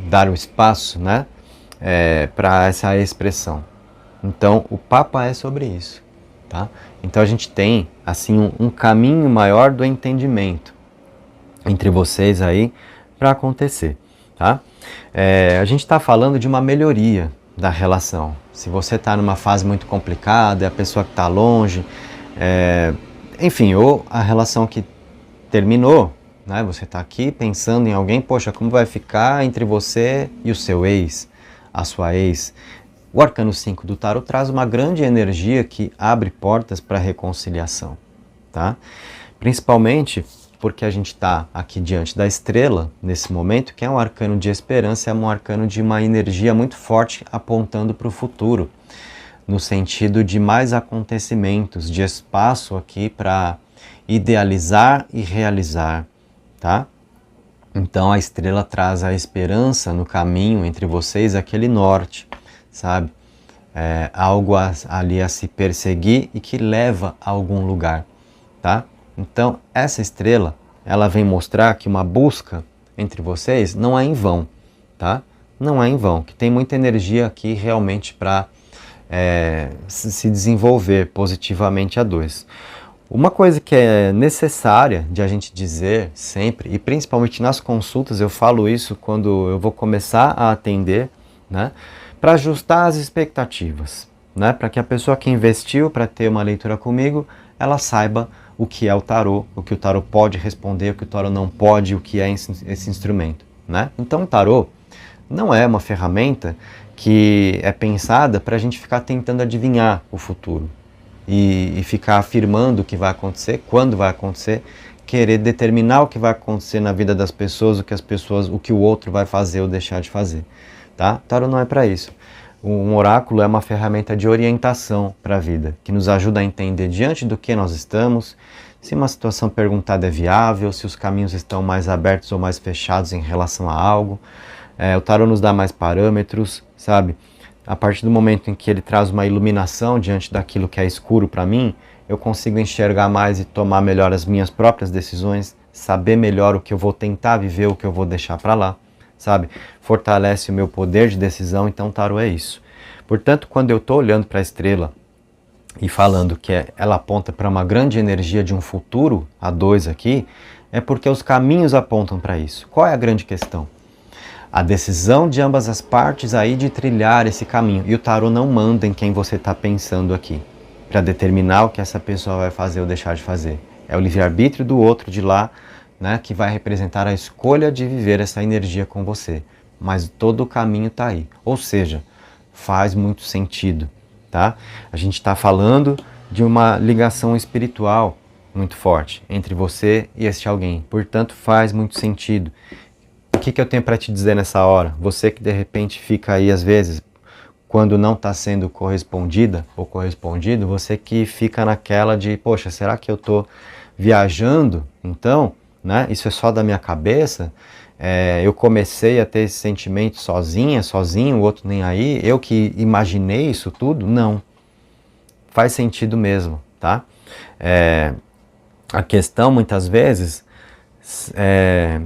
Dar o espaço, né, para essa expressão. Então, o Papa é sobre isso, tá? Então, a gente tem, assim, um caminho maior do entendimento entre vocês aí para acontecer, tá? A gente está falando de uma melhoria da relação. Se você está numa fase muito complicada, é a pessoa que está longe, enfim, ou a relação que terminou, né? Você está aqui pensando em alguém, poxa, como vai ficar entre você e o seu ex, a sua ex? O arcano 5 do tarot traz uma grande energia que abre portas para reconciliação, tá? Principalmente porque a gente está aqui diante da estrela, nesse momento, que é um arcano de esperança, é um arcano de uma energia muito forte apontando para o futuro, no sentido de mais acontecimentos, de espaço aqui para idealizar e realizar, tá? Então a estrela traz a esperança no caminho entre vocês, aquele norte, sabe? Algo ali a se perseguir e que leva a algum lugar, tá? Então, essa estrela, ela vem mostrar que uma busca entre vocês não é em vão, tá? Não é em vão, que tem muita energia aqui realmente para se desenvolver positivamente a 2. Uma coisa que é necessária de a gente dizer sempre, e principalmente nas consultas, eu falo isso quando eu vou começar a atender, né? Para ajustar as expectativas, né? Para que a pessoa que investiu para ter uma leitura comigo, ela saiba o que é o tarô, o que o tarô pode responder, o que o tarô não pode, o que é esse instrumento, né? Então o tarô não é uma ferramenta que é pensada para a gente ficar tentando adivinhar o futuro e ficar afirmando o que vai acontecer, quando vai acontecer, querer determinar o que vai acontecer na vida das pessoas, o que o outro vai fazer ou deixar de fazer, tá? O tarô não é para isso. Um oráculo é uma ferramenta de orientação para a vida, que nos ajuda a entender diante do que nós estamos, se uma situação perguntada é viável, se os caminhos estão mais abertos ou mais fechados em relação a algo. O tarô nos dá mais parâmetros, sabe? A partir do momento em que ele traz uma iluminação diante daquilo que é escuro para mim, eu consigo enxergar mais e tomar melhor as minhas próprias decisões, saber melhor o que eu vou tentar viver, o que eu vou deixar para lá, sabe? Fortalece o meu poder de decisão, então o tarô é isso. Portanto, quando eu estou olhando para a estrela e falando que ela aponta para uma grande energia de um futuro, a 2 aqui, é porque os caminhos apontam para isso. Qual é a grande questão? A decisão de ambas as partes aí de trilhar esse caminho. E o tarô não manda em quem você está pensando aqui, para determinar o que essa pessoa vai fazer ou deixar de fazer. É o livre-arbítrio do outro de lá, né, que vai representar a escolha de viver essa energia com você. Mas todo o caminho está aí. Ou seja, faz muito sentido, tá? A gente está falando de uma ligação espiritual muito forte entre você e este alguém, portanto faz muito sentido. O que eu tenho para te dizer nessa hora? Você que de repente fica aí às vezes, quando não está sendo correspondida ou correspondido, você que fica naquela de, poxa, será que eu estou viajando? Então, né, isso é só da minha cabeça? Eu comecei a ter esse sentimento sozinho, o outro nem aí, eu que imaginei isso tudo? Não. Faz sentido mesmo, tá? A questão, muitas vezes, é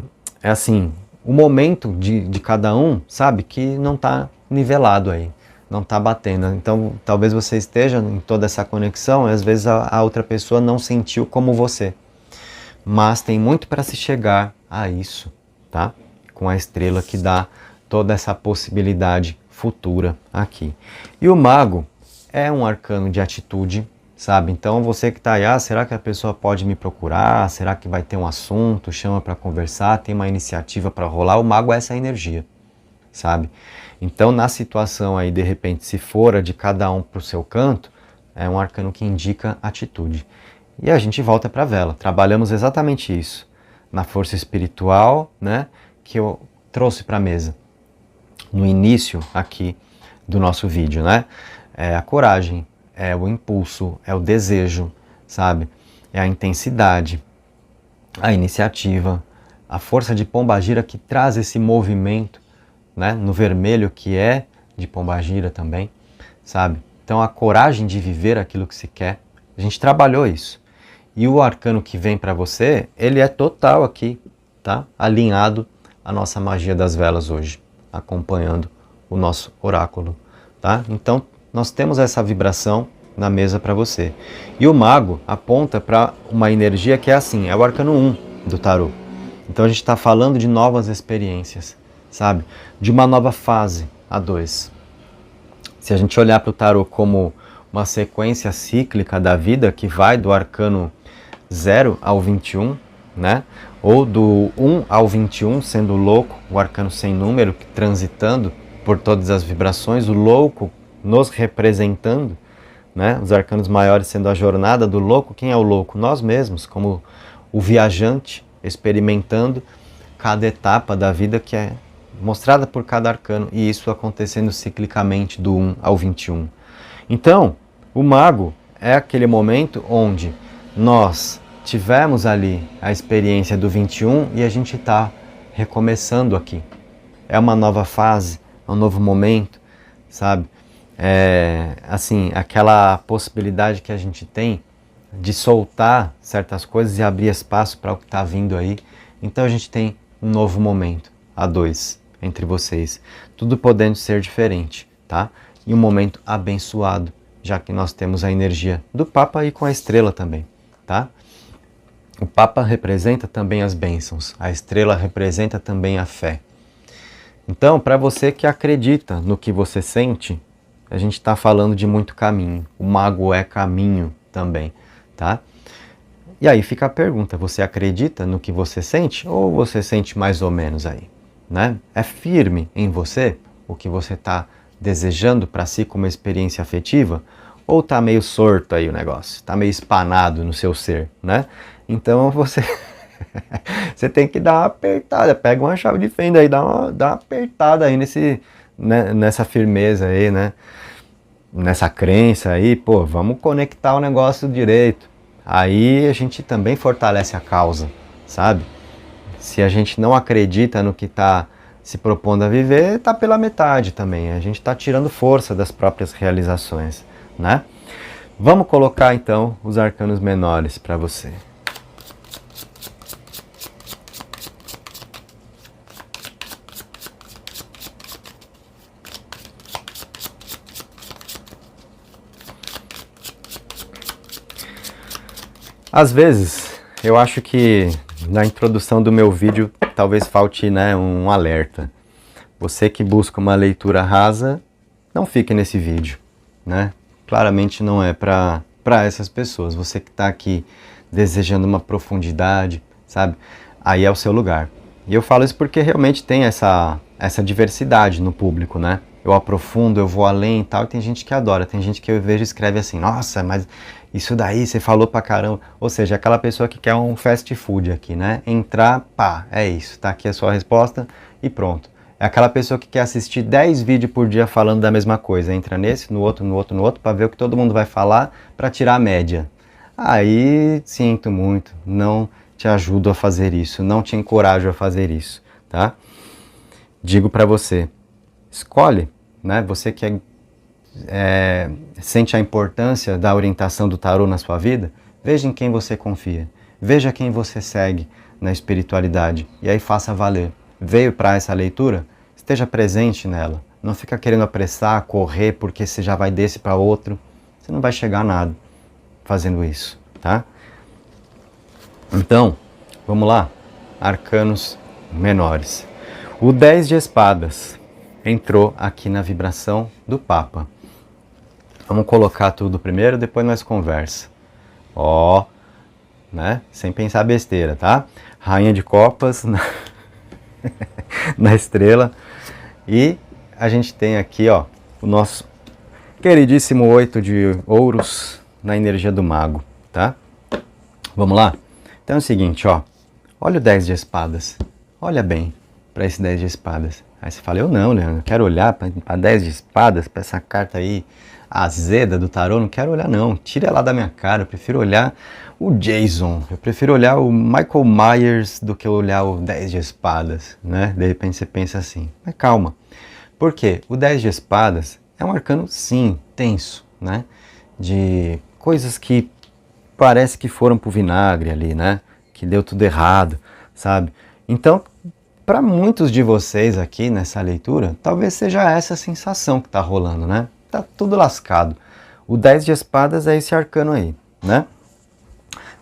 assim, o momento de cada um, sabe, que não está nivelado aí, não está batendo. Então, talvez você esteja em toda essa conexão e às vezes a outra pessoa não sentiu como você. Mas tem muito para se chegar a isso, tá? Com a estrela que dá toda essa possibilidade futura aqui. E o mago é um arcano de atitude, sabe? Então você que está aí, será que a pessoa pode me procurar? Será que vai ter um assunto? Chama para conversar? Tem uma iniciativa para rolar? O mago é essa energia, sabe? Então na situação aí, de repente, se for de cada um para o seu canto, é um arcano que indica atitude. E a gente volta para a vela. Trabalhamos exatamente isso na força espiritual, né, que eu trouxe para a mesa no início aqui do nosso vídeo, né? É a coragem, é o impulso, é o desejo, sabe? É a intensidade, a iniciativa, a força de pombagira que traz esse movimento, né, no vermelho, que é de pombagira também, sabe? Então a coragem de viver aquilo que se quer, a gente trabalhou isso. E o arcano que vem para você, ele é total aqui, tá? Alinhado à nossa magia das velas hoje, acompanhando o nosso oráculo, tá? Então, nós temos essa vibração na mesa para você. E o mago aponta para uma energia que é assim, é o arcano 1 do tarô. Então, a gente está falando de novas experiências, sabe? De uma nova fase, a 2. Se a gente olhar para o tarô como uma sequência cíclica da vida, que vai do arcano 0 ao 21, né? Ou do 1 ao 21, sendo o louco, o arcano sem número, transitando por todas as vibrações, o louco nos representando, né? Os arcanos maiores sendo a jornada do louco. Quem é o louco? Nós mesmos, como o viajante, experimentando cada etapa da vida que é mostrada por cada arcano, e isso acontecendo ciclicamente do 1 ao 21. Então, o mago é aquele momento onde nós tivemos ali a experiência do 21 e a gente está recomeçando aqui. É uma nova fase, é um novo momento, sabe? Assim, aquela possibilidade que a gente tem de soltar certas coisas e abrir espaço para o que está vindo aí. Então a gente tem um novo momento, a 2, entre vocês. Tudo podendo ser diferente, tá? E um momento abençoado, já que nós temos a energia do Papa aí com a estrela também, tá? O Papa representa também as bênçãos, a estrela representa também a fé. Então, para você que acredita no que você sente, a gente está falando de muito caminho. O mago é caminho também, tá? E aí fica a pergunta, você acredita no que você sente ou você sente mais ou menos aí, né? É firme em você o que você está desejando para si como experiência afetiva? Ou tá meio sorto aí o negócio, tá meio espanado no seu ser, né? Então você você tem que dar uma apertada, pega uma chave de fenda aí, dá uma apertada aí nessa firmeza aí, né? Nessa crença aí, pô, vamos conectar o negócio direito. Aí a gente também fortalece a causa, sabe? Se a gente não acredita no que está se propondo a viver, tá pela metade também. A gente está tirando força das próprias realizações, né? Vamos colocar então os arcanos menores para você. Às vezes, eu acho que na introdução do meu vídeo talvez falte, né, um alerta. Você que busca uma leitura rasa, não fique nesse vídeo, né? Claramente não é para essas pessoas. Você que está aqui desejando uma profundidade, sabe? Aí é o seu lugar. E eu falo isso porque realmente tem essa diversidade no público, né? eu aprofundo, eu vou além e tal, e tem gente que adora, tem gente que eu vejo e escreve assim, nossa, mas isso daí você falou pra caramba. Ou seja, aquela pessoa que quer um fast food aqui, né? Entrar, pá, é isso, tá aqui a sua resposta e pronto. É aquela pessoa que quer assistir 10 vídeos por dia falando da mesma coisa. Entra nesse, no outro, no outro, no outro, para ver o que todo mundo vai falar, para tirar a média. Aí, sinto muito, não te ajudo a fazer isso, não te encorajo a fazer isso, tá? Digo para você, escolhe, né? Você que sente a importância da orientação do tarô na sua vida, veja em quem você confia, veja quem você segue na espiritualidade e aí faça valer. Veio para essa leitura? Esteja presente nela. Não fica querendo apressar, correr, porque você já vai desse para outro. Você não vai chegar a nada fazendo isso, tá? Então, vamos lá. Arcanos menores. O 10 de espadas entrou aqui na vibração do Papa. Vamos colocar tudo primeiro, depois nós conversa. Ó, né? Sem pensar besteira, tá? Rainha de copas na estrela. E a gente tem aqui, ó, o nosso queridíssimo 8 de ouros na energia do mago, tá? Vamos lá? Então é o seguinte, ó. Olha o 10 de espadas. Olha bem para esse 10 de espadas. Aí você fala, eu não, Leandro, eu quero olhar para 10 de espadas, para essa carta aí azeda do tarô, não quero olhar não. Tira ela da minha cara, eu prefiro olhar o Jason, eu prefiro olhar o Michael Myers do que olhar o 10 de espadas, né? De repente você pensa assim, mas calma. Por quê? O 10 de espadas é um arcano, sim, tenso, né? De coisas que parece que foram pro vinagre ali, né? Que deu tudo errado, sabe? Então, para muitos de vocês aqui nessa leitura, talvez seja essa a sensação que tá rolando, né? Tá tudo lascado. O 10 de espadas é esse arcano aí, né?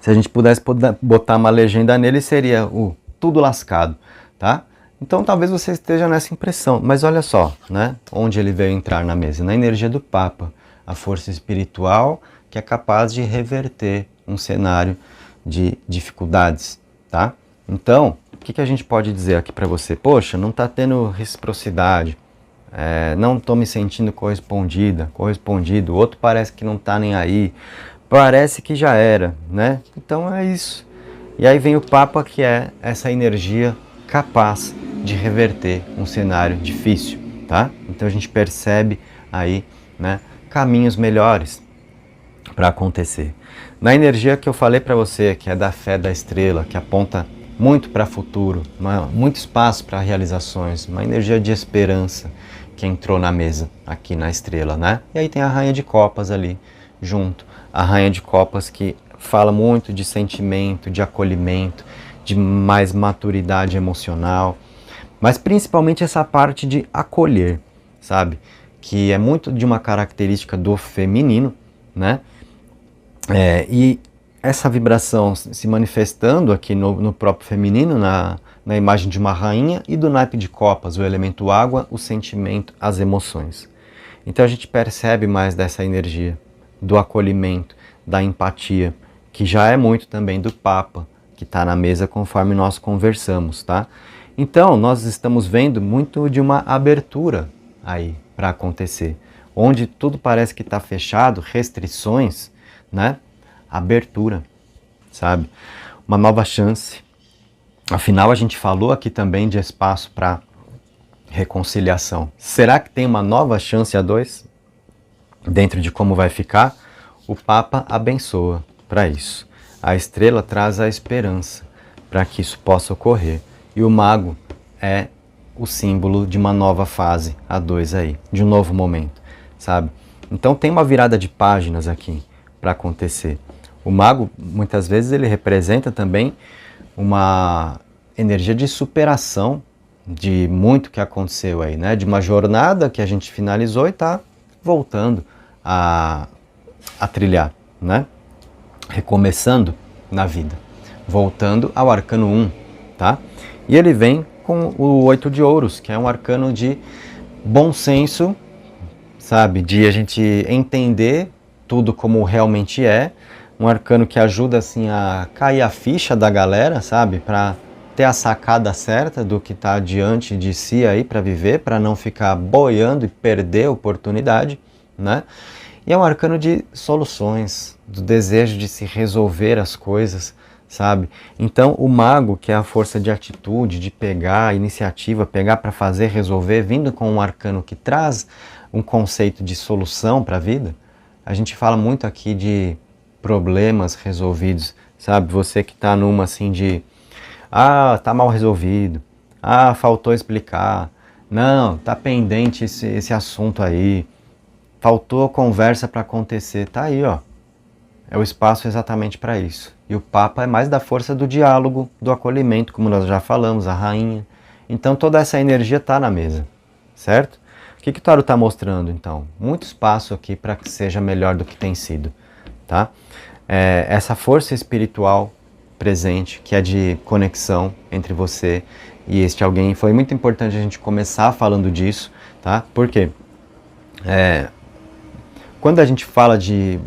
Se a gente pudesse botar uma legenda nele, seria o tudo lascado, tá? Então talvez você esteja nessa impressão, mas olha só, né? Onde ele veio entrar na mesa, na energia do Papa, a força espiritual que é capaz de reverter um cenário de dificuldades, tá? Então, o que a gente pode dizer aqui para você? Poxa, não está tendo reciprocidade, não estou me sentindo correspondido, o outro parece que não está nem aí, parece que já era, né? Então é isso. E aí vem o Papa, que é essa energia capaz de reverter um cenário difícil, tá? Então a gente percebe aí, né, caminhos melhores para acontecer. Na energia que eu falei para você, que é da fé da estrela, que aponta muito para o futuro, muito espaço para realizações, uma energia de esperança que entrou na mesa aqui na estrela, né? E aí tem a Rainha de Copas ali junto, a Rainha de Copas que fala muito de sentimento, de acolhimento, de mais maturidade emocional, mas principalmente essa parte de acolher, sabe? Que é muito de uma característica do feminino, né? E essa vibração se manifestando aqui no próprio feminino, na imagem de uma rainha, e do naipe de copas, o elemento água, o sentimento, as emoções. Então a gente percebe mais dessa energia, do acolhimento, da empatia, que já é muito também do Papa, que está na mesa conforme nós conversamos, tá? Então nós estamos vendo muito de uma abertura aí para acontecer, onde tudo parece que está fechado, restrições, né? Abertura, sabe? Uma nova chance. Afinal, a gente falou aqui também de espaço para reconciliação. Será que tem uma nova chance a dois? Dentro de como vai ficar, o Papa abençoa para isso. A estrela traz a esperança para que isso possa ocorrer. E o mago é o símbolo de uma nova fase a dois aí, de um novo momento, sabe? Então tem uma virada de páginas aqui para acontecer. O mago, muitas vezes, ele representa também uma energia de superação de muito que aconteceu aí, né? De uma jornada que a gente finalizou e está voltando a trilhar, né? Recomeçando na vida, voltando ao arcano 1, tá? E ele vem com o 8 de ouros, que é um arcano de bom senso, sabe? De a gente entender tudo como realmente é, um arcano que ajuda assim a cair a ficha da galera, sabe? Para ter a sacada certa do que está diante de si aí para viver, para não ficar boiando e perder a oportunidade, né? E é um arcano de soluções, do desejo de se resolver as coisas, sabe? Então o mago, que é a força de atitude, de pegar a iniciativa, pegar para fazer, resolver, vindo com um arcano que traz um conceito de solução para a vida, a gente fala muito aqui de problemas resolvidos, sabe? Você que está numa assim de, tá mal resolvido, faltou explicar, não, tá pendente esse assunto aí, faltou conversa para acontecer, tá aí, ó. É o espaço exatamente para isso. E o Papa é mais da força do diálogo, do acolhimento, como nós já falamos, a rainha. Então toda essa energia está na mesa, certo? O que o tarot está mostrando, então? Muito espaço aqui para que seja melhor do que tem sido, tá? Essa força espiritual presente, que é de conexão entre você e este alguém. Foi muito importante a gente começar falando disso, tá? Por quê? Quando a gente fala de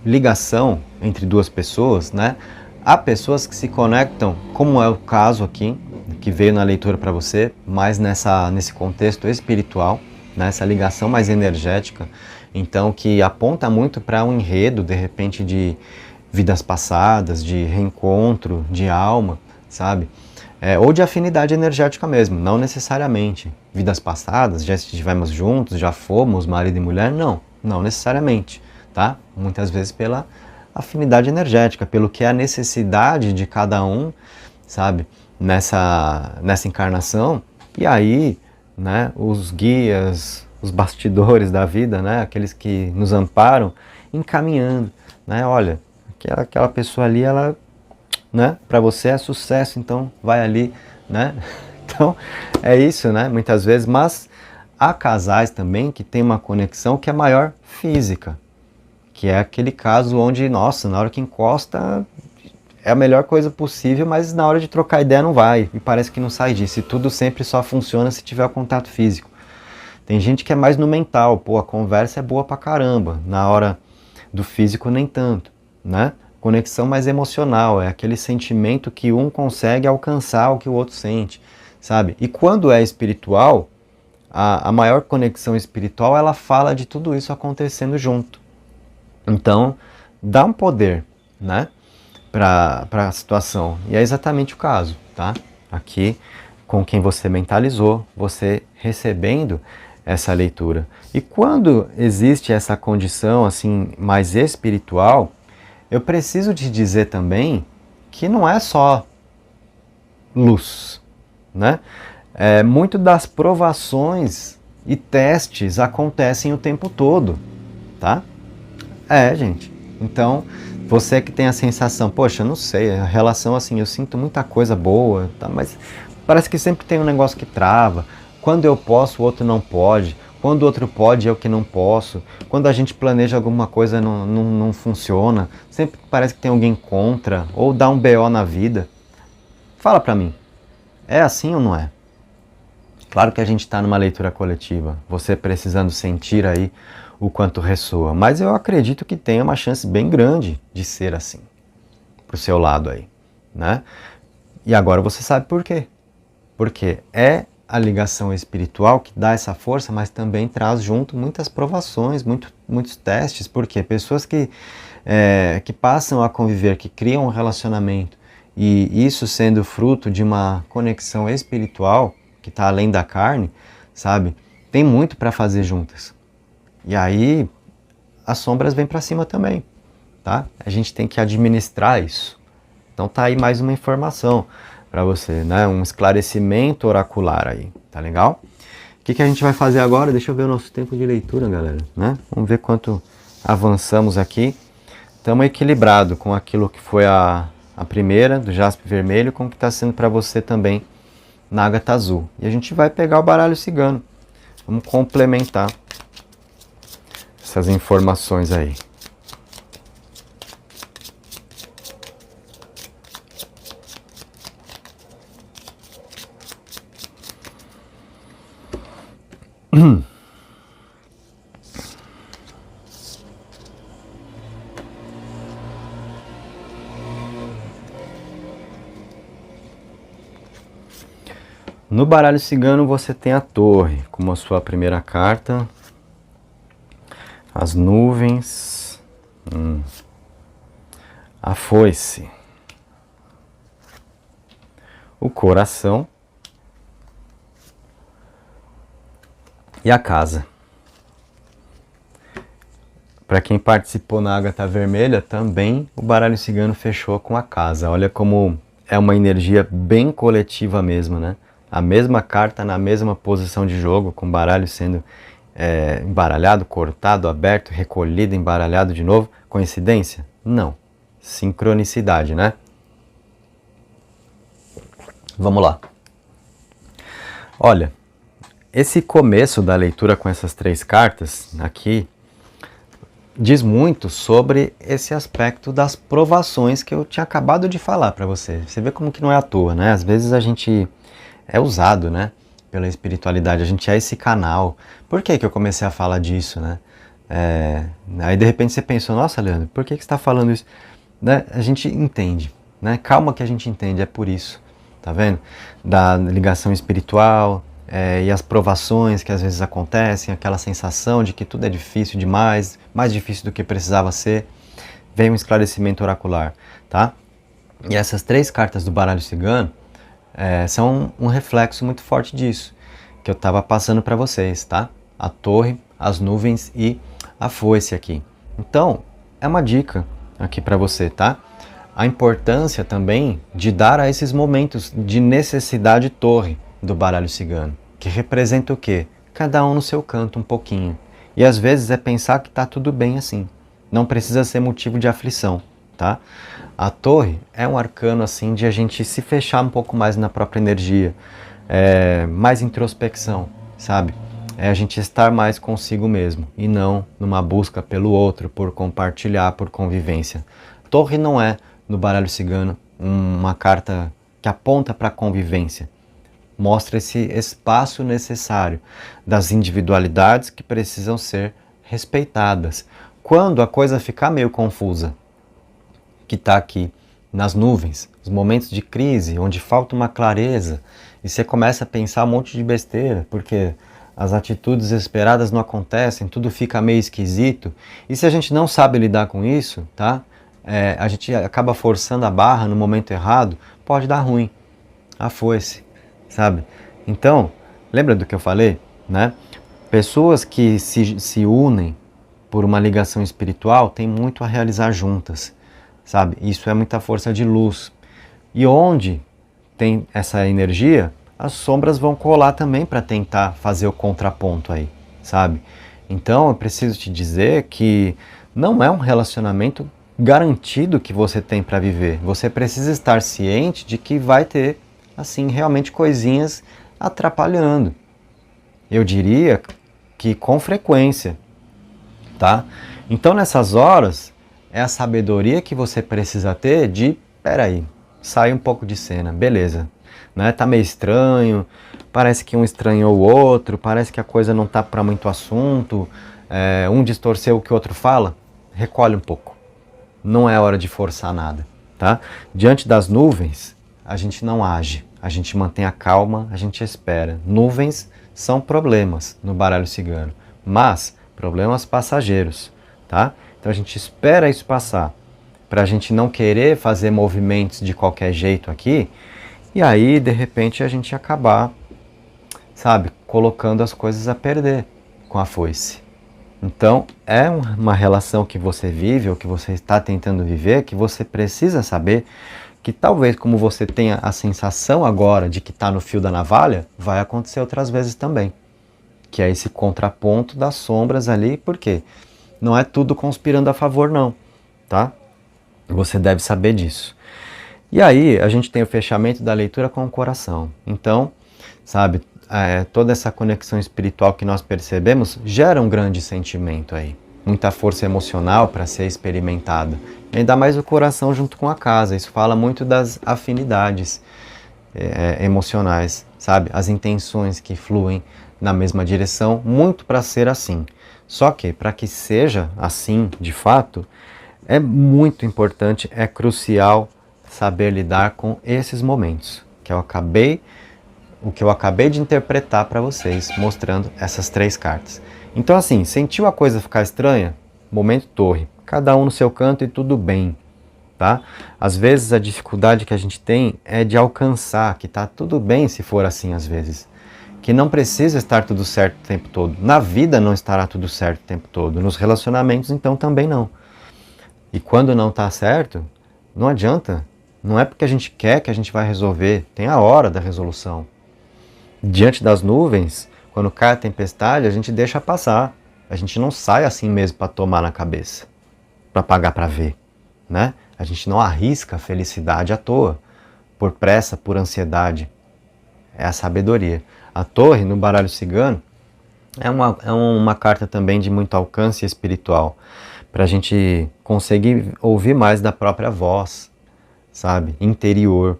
ligação entre duas pessoas, né? Há pessoas que se conectam, como é o caso aqui, que veio na leitura para você, mais nesse contexto espiritual, né? Essa ligação mais energética, então que aponta muito para um enredo, de repente, de vidas passadas, de reencontro, de alma, sabe? Ou de afinidade energética mesmo, não necessariamente. Vidas passadas, já estivemos juntos, já fomos marido e mulher, não necessariamente, tá? Muitas vezes pela afinidade energética, pelo que é a necessidade de cada um, sabe? Nessa encarnação. E aí, né, os guias, os bastidores da vida, né, aqueles que nos amparam, encaminhando, né? Olha, aquela pessoa ali, ela, né, para você é sucesso, então vai ali, né? Então, é isso, né? Muitas vezes, mas há casais também que tem uma conexão que é maior física, que é aquele caso onde, nossa, na hora que encosta é a melhor coisa possível, mas na hora de trocar ideia não vai, e parece que não sai disso, e tudo sempre só funciona se tiver o contato físico. Tem gente que é mais no mental, pô, a conversa é boa pra caramba, na hora do físico nem tanto, né? Conexão mais emocional, é aquele sentimento que um consegue alcançar o que o outro sente, sabe? E quando é espiritual, a maior conexão espiritual, ela fala de tudo isso acontecendo junto. Então, dá um poder, né, para a situação. E é exatamente o caso, tá? Aqui, com quem você mentalizou, você recebendo essa leitura. E quando existe essa condição, assim, mais espiritual, eu preciso te dizer também que não é só luz, né? Muito das provações e testes acontecem o tempo todo, tá? Gente. Então, você que tem a sensação, poxa, eu não sei, a relação assim, eu sinto muita coisa boa, tá? Mas parece que sempre tem um negócio que trava. Quando eu posso, o outro não pode. Quando o outro pode, eu que não posso. Quando a gente planeja alguma coisa, não funciona. Sempre parece que tem alguém contra, ou dá um BO na vida. Fala pra mim, é assim ou não é? Claro que a gente está numa leitura coletiva, você precisando sentir aí o quanto ressoa, mas eu acredito que tem uma chance bem grande de ser assim, pro seu lado aí, né? E agora você sabe por quê. Porque é a ligação espiritual que dá essa força, mas também traz junto muitas provações, muitos testes, porque pessoas que passam a conviver, que criam um relacionamento, e isso sendo fruto de uma conexão espiritual, que está além da carne, sabe? Tem muito para fazer juntas. E aí, as sombras vêm para cima também, tá? A gente tem que administrar isso. Então tá aí mais uma informação para você, né? Um esclarecimento oracular aí, tá legal? O que a gente vai fazer agora? Deixa eu ver o nosso tempo de leitura, galera, né? Vamos ver quanto avançamos aqui. Estamos equilibrados com aquilo que foi a primeira, do jaspe vermelho, com o que está sendo para você também na ágata azul. E a gente vai pegar o baralho cigano. Vamos complementar essas informações aí. No baralho cigano você tem a torre como a sua primeira carta, as nuvens, a foice, o coração e a casa. Para quem participou na Ágata Vermelha, também o baralho cigano fechou com a casa. Olha como é uma energia bem coletiva mesmo, né? A mesma carta na mesma posição de jogo, com o baralho sendo embaralhado, cortado, aberto, recolhido, embaralhado de novo. Coincidência? Não. Sincronicidade, né? Vamos lá. Olha, esse começo da leitura com essas 3 cartas aqui diz muito sobre esse aspecto das provações que eu tinha acabado de falar para você. Você vê como que não é à toa, né? Às vezes a gente é usado, né, pela espiritualidade, a gente é esse canal. Por que que eu comecei a falar disso, né? Aí de repente você pensou, nossa, Leandro, por que que você está falando isso? Né? A gente entende, né? Calma que a gente entende, é por isso, tá vendo? Da ligação espiritual, e as provações que às vezes acontecem, aquela sensação de que tudo é difícil demais, mais difícil do que precisava ser, vem um esclarecimento oracular, tá? E essas 3 cartas do baralho cigano são um reflexo muito forte disso, que eu estava passando para vocês, tá? A torre, as nuvens e a foice aqui. Então, é uma dica aqui para você, tá? A importância também de dar a esses momentos de necessidade torre do baralho cigano, que representa o quê? Cada um no seu canto um pouquinho. E às vezes é pensar que está tudo bem assim. Não precisa ser motivo de aflição, tá? A torre é um arcano assim de a gente se fechar um pouco mais na própria energia, mais introspecção, sabe? É a gente estar mais consigo mesmo e não numa busca pelo outro, por compartilhar, por convivência. Torre não é, no baralho cigano, uma carta que aponta para a convivência. Mostra esse espaço necessário das individualidades que precisam ser respeitadas. Quando a coisa ficar meio confusa, que está aqui nas nuvens, os momentos de crise, onde falta uma clareza, e você começa a pensar um monte de besteira, porque as atitudes esperadas não acontecem, tudo fica meio esquisito, e se a gente não sabe lidar com isso, tá? A gente acaba forçando a barra no momento errado, pode dar ruim. A foice, sabe? Então, lembra do que eu falei, né? Pessoas que se unem por uma ligação espiritual têm muito a realizar juntas, sabe? Isso é muita força de luz. E onde tem essa energia, as sombras vão colar também para tentar fazer o contraponto aí, sabe? Então, eu preciso te dizer que não é um relacionamento garantido que você tem para viver. Você precisa estar ciente de que vai ter assim, realmente coisinhas atrapalhando. Eu diria que com frequência, tá? Então nessas horas, é a sabedoria que você precisa ter de, peraí, sai um pouco de cena, beleza, né? Tá meio estranho, parece que um estranhou o outro, parece que a coisa não tá para muito assunto, um distorceu o que o outro fala, recolhe um pouco. Não é hora de forçar nada, tá? Diante das nuvens, a gente não age, a gente mantém a calma, a gente espera. Nuvens são problemas no baralho cigano, mas problemas passageiros, tá? Então a gente espera isso passar, para a gente não querer fazer movimentos de qualquer jeito aqui, e aí de repente a gente acabar, sabe, colocando as coisas a perder com a foice. Então, é uma relação que você vive, ou que você está tentando viver, que você precisa saber que talvez, como você tenha a sensação agora de que está no fio da navalha, vai acontecer outras vezes também. Que é esse contraponto das sombras ali, porque não é tudo conspirando a favor não, tá? Você deve saber disso. E aí, a gente tem o fechamento da leitura com o coração. Então, sabe, toda essa conexão espiritual que nós percebemos gera um grande sentimento aí. Muita força emocional para ser experimentada. E ainda mais o coração junto com a casa. Isso fala muito das afinidades emocionais, sabe? As intenções que fluem na mesma direção, muito para ser assim. Só que, para que seja assim, de fato, é muito importante, é crucial saber lidar com esses momentos que eu acabei o que eu acabei de interpretar para vocês, mostrando essas 3 cartas. Então assim, sentiu a coisa ficar estranha? Momento torre. Cada um no seu canto e tudo bem, tá? Às vezes a dificuldade que a gente tem é de alcançar, que tá tudo bem se for assim às vezes. Que não precisa estar tudo certo o tempo todo. Na vida não estará tudo certo o tempo todo. Nos relacionamentos então também não. E quando não tá certo, não adianta. Não é porque a gente quer que a gente vai resolver. Tem a hora da resolução. Diante das nuvens, quando cai a tempestade, a gente deixa passar. A gente não sai assim mesmo para tomar na cabeça, para pagar para ver, né? A gente não arrisca a felicidade à toa, por pressa, por ansiedade. É a sabedoria. A torre, no baralho cigano, é uma carta também de muito alcance espiritual, para a gente conseguir ouvir mais da própria voz, sabe? Interior.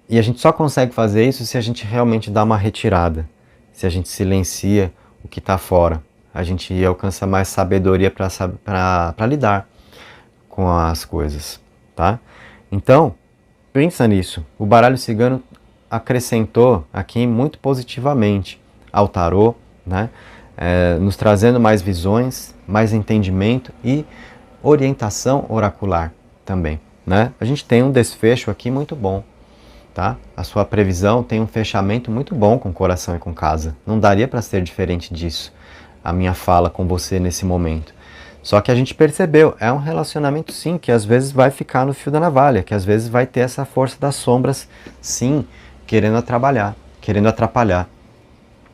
E a gente só consegue fazer isso se a gente realmente dá uma retirada, se a gente silencia o que está fora. A gente alcança mais sabedoria para lidar com as coisas, tá? Então, pensa nisso. O baralho cigano acrescentou aqui muito positivamente ao tarô, né? Nos trazendo mais visões, mais entendimento e orientação oracular também, né? A gente tem um desfecho aqui muito bom, tá? A sua previsão tem um fechamento muito bom com coração e com casa. Não daria para ser diferente disso, a minha fala com você nesse momento. Só que a gente percebeu, é um relacionamento sim, que às vezes vai ficar no fio da navalha, que às vezes vai ter essa força das sombras, sim, querendo atrapalhar.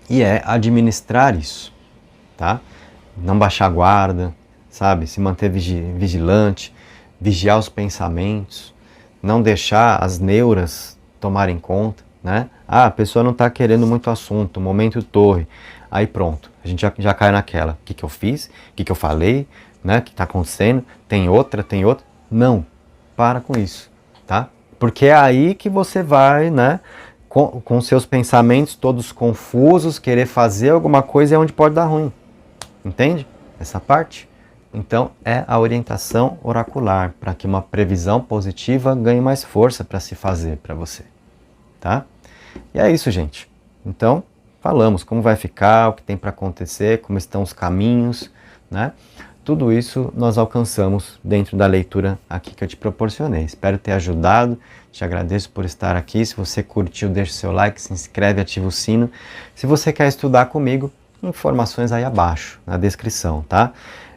E é administrar isso, tá? Não baixar a guarda, sabe? Se manter vigilante, vigiar os pensamentos, não deixar as neuras tomarem conta, né? Ah, a pessoa não está querendo muito assunto, momento torre. Aí pronto, a gente já cai naquela. O que eu fiz? O que eu falei? Né? O que está acontecendo? Tem outra? Não, para com isso, tá? Porque é aí que você vai, né? Com seus pensamentos todos confusos, querer fazer alguma coisa é onde pode dar ruim. Entende? Essa parte? Então é a orientação oracular, para que uma previsão positiva ganhe mais força para se fazer para você, tá? E é isso, gente. Então, falamos como vai ficar, o que tem para acontecer, como estão os caminhos, né? Tudo isso nós alcançamos dentro da leitura aqui que eu te proporcionei. Espero ter ajudado, te agradeço por estar aqui. Se você curtiu, deixa o seu like, se inscreve, ativa o sino. Se você quer estudar comigo, informações aí abaixo, na descrição, tá?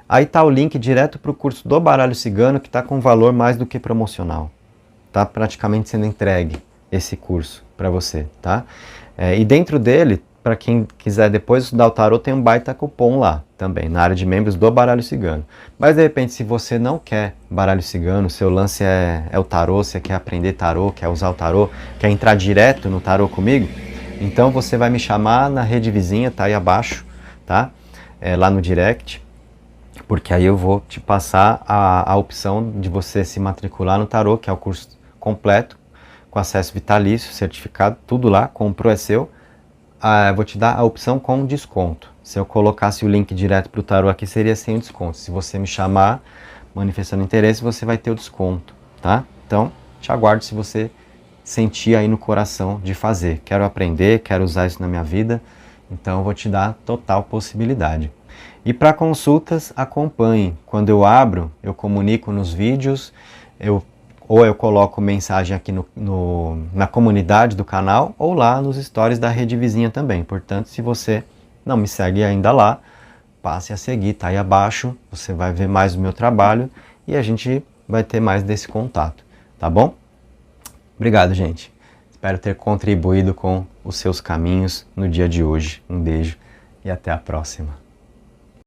Aí tá o link direto para o curso do baralho cigano, que está com valor mais do que promocional. Tá praticamente sendo entregue esse curso para você, tá? E dentro dele, para quem quiser depois estudar o tarô, tem um baita cupom lá também, na área de membros do baralho cigano. Mas de repente, se você não quer baralho cigano, seu lance é o tarô, você quer aprender tarô, quer usar o tarô, quer entrar direto no tarô comigo, então você vai me chamar na rede vizinha, tá aí abaixo, tá? Lá no direct, porque aí eu vou te passar a opção de você se matricular no tarô, que é o curso completo, com acesso vitalício, certificado, tudo lá, comprou é seu. Vou te dar a opção com desconto. Se eu colocasse o link direto para o tarô aqui, seria sem o desconto. Se você me chamar, manifestando interesse, você vai ter o desconto, tá? Então, te aguardo se você sentir aí no coração de fazer. Quero aprender, quero usar isso na minha vida, então eu vou te dar total possibilidade. E para consultas, acompanhe. Quando eu abro, eu comunico nos vídeos, ou eu coloco mensagem aqui na comunidade do canal, ou lá nos stories da rede vizinha também. Portanto, se você não me segue ainda lá, passe a seguir, tá aí abaixo, você vai ver mais do meu trabalho e a gente vai ter mais desse contato, tá bom? Obrigado, gente. Espero ter contribuído com os seus caminhos no dia de hoje. Um beijo e até a próxima.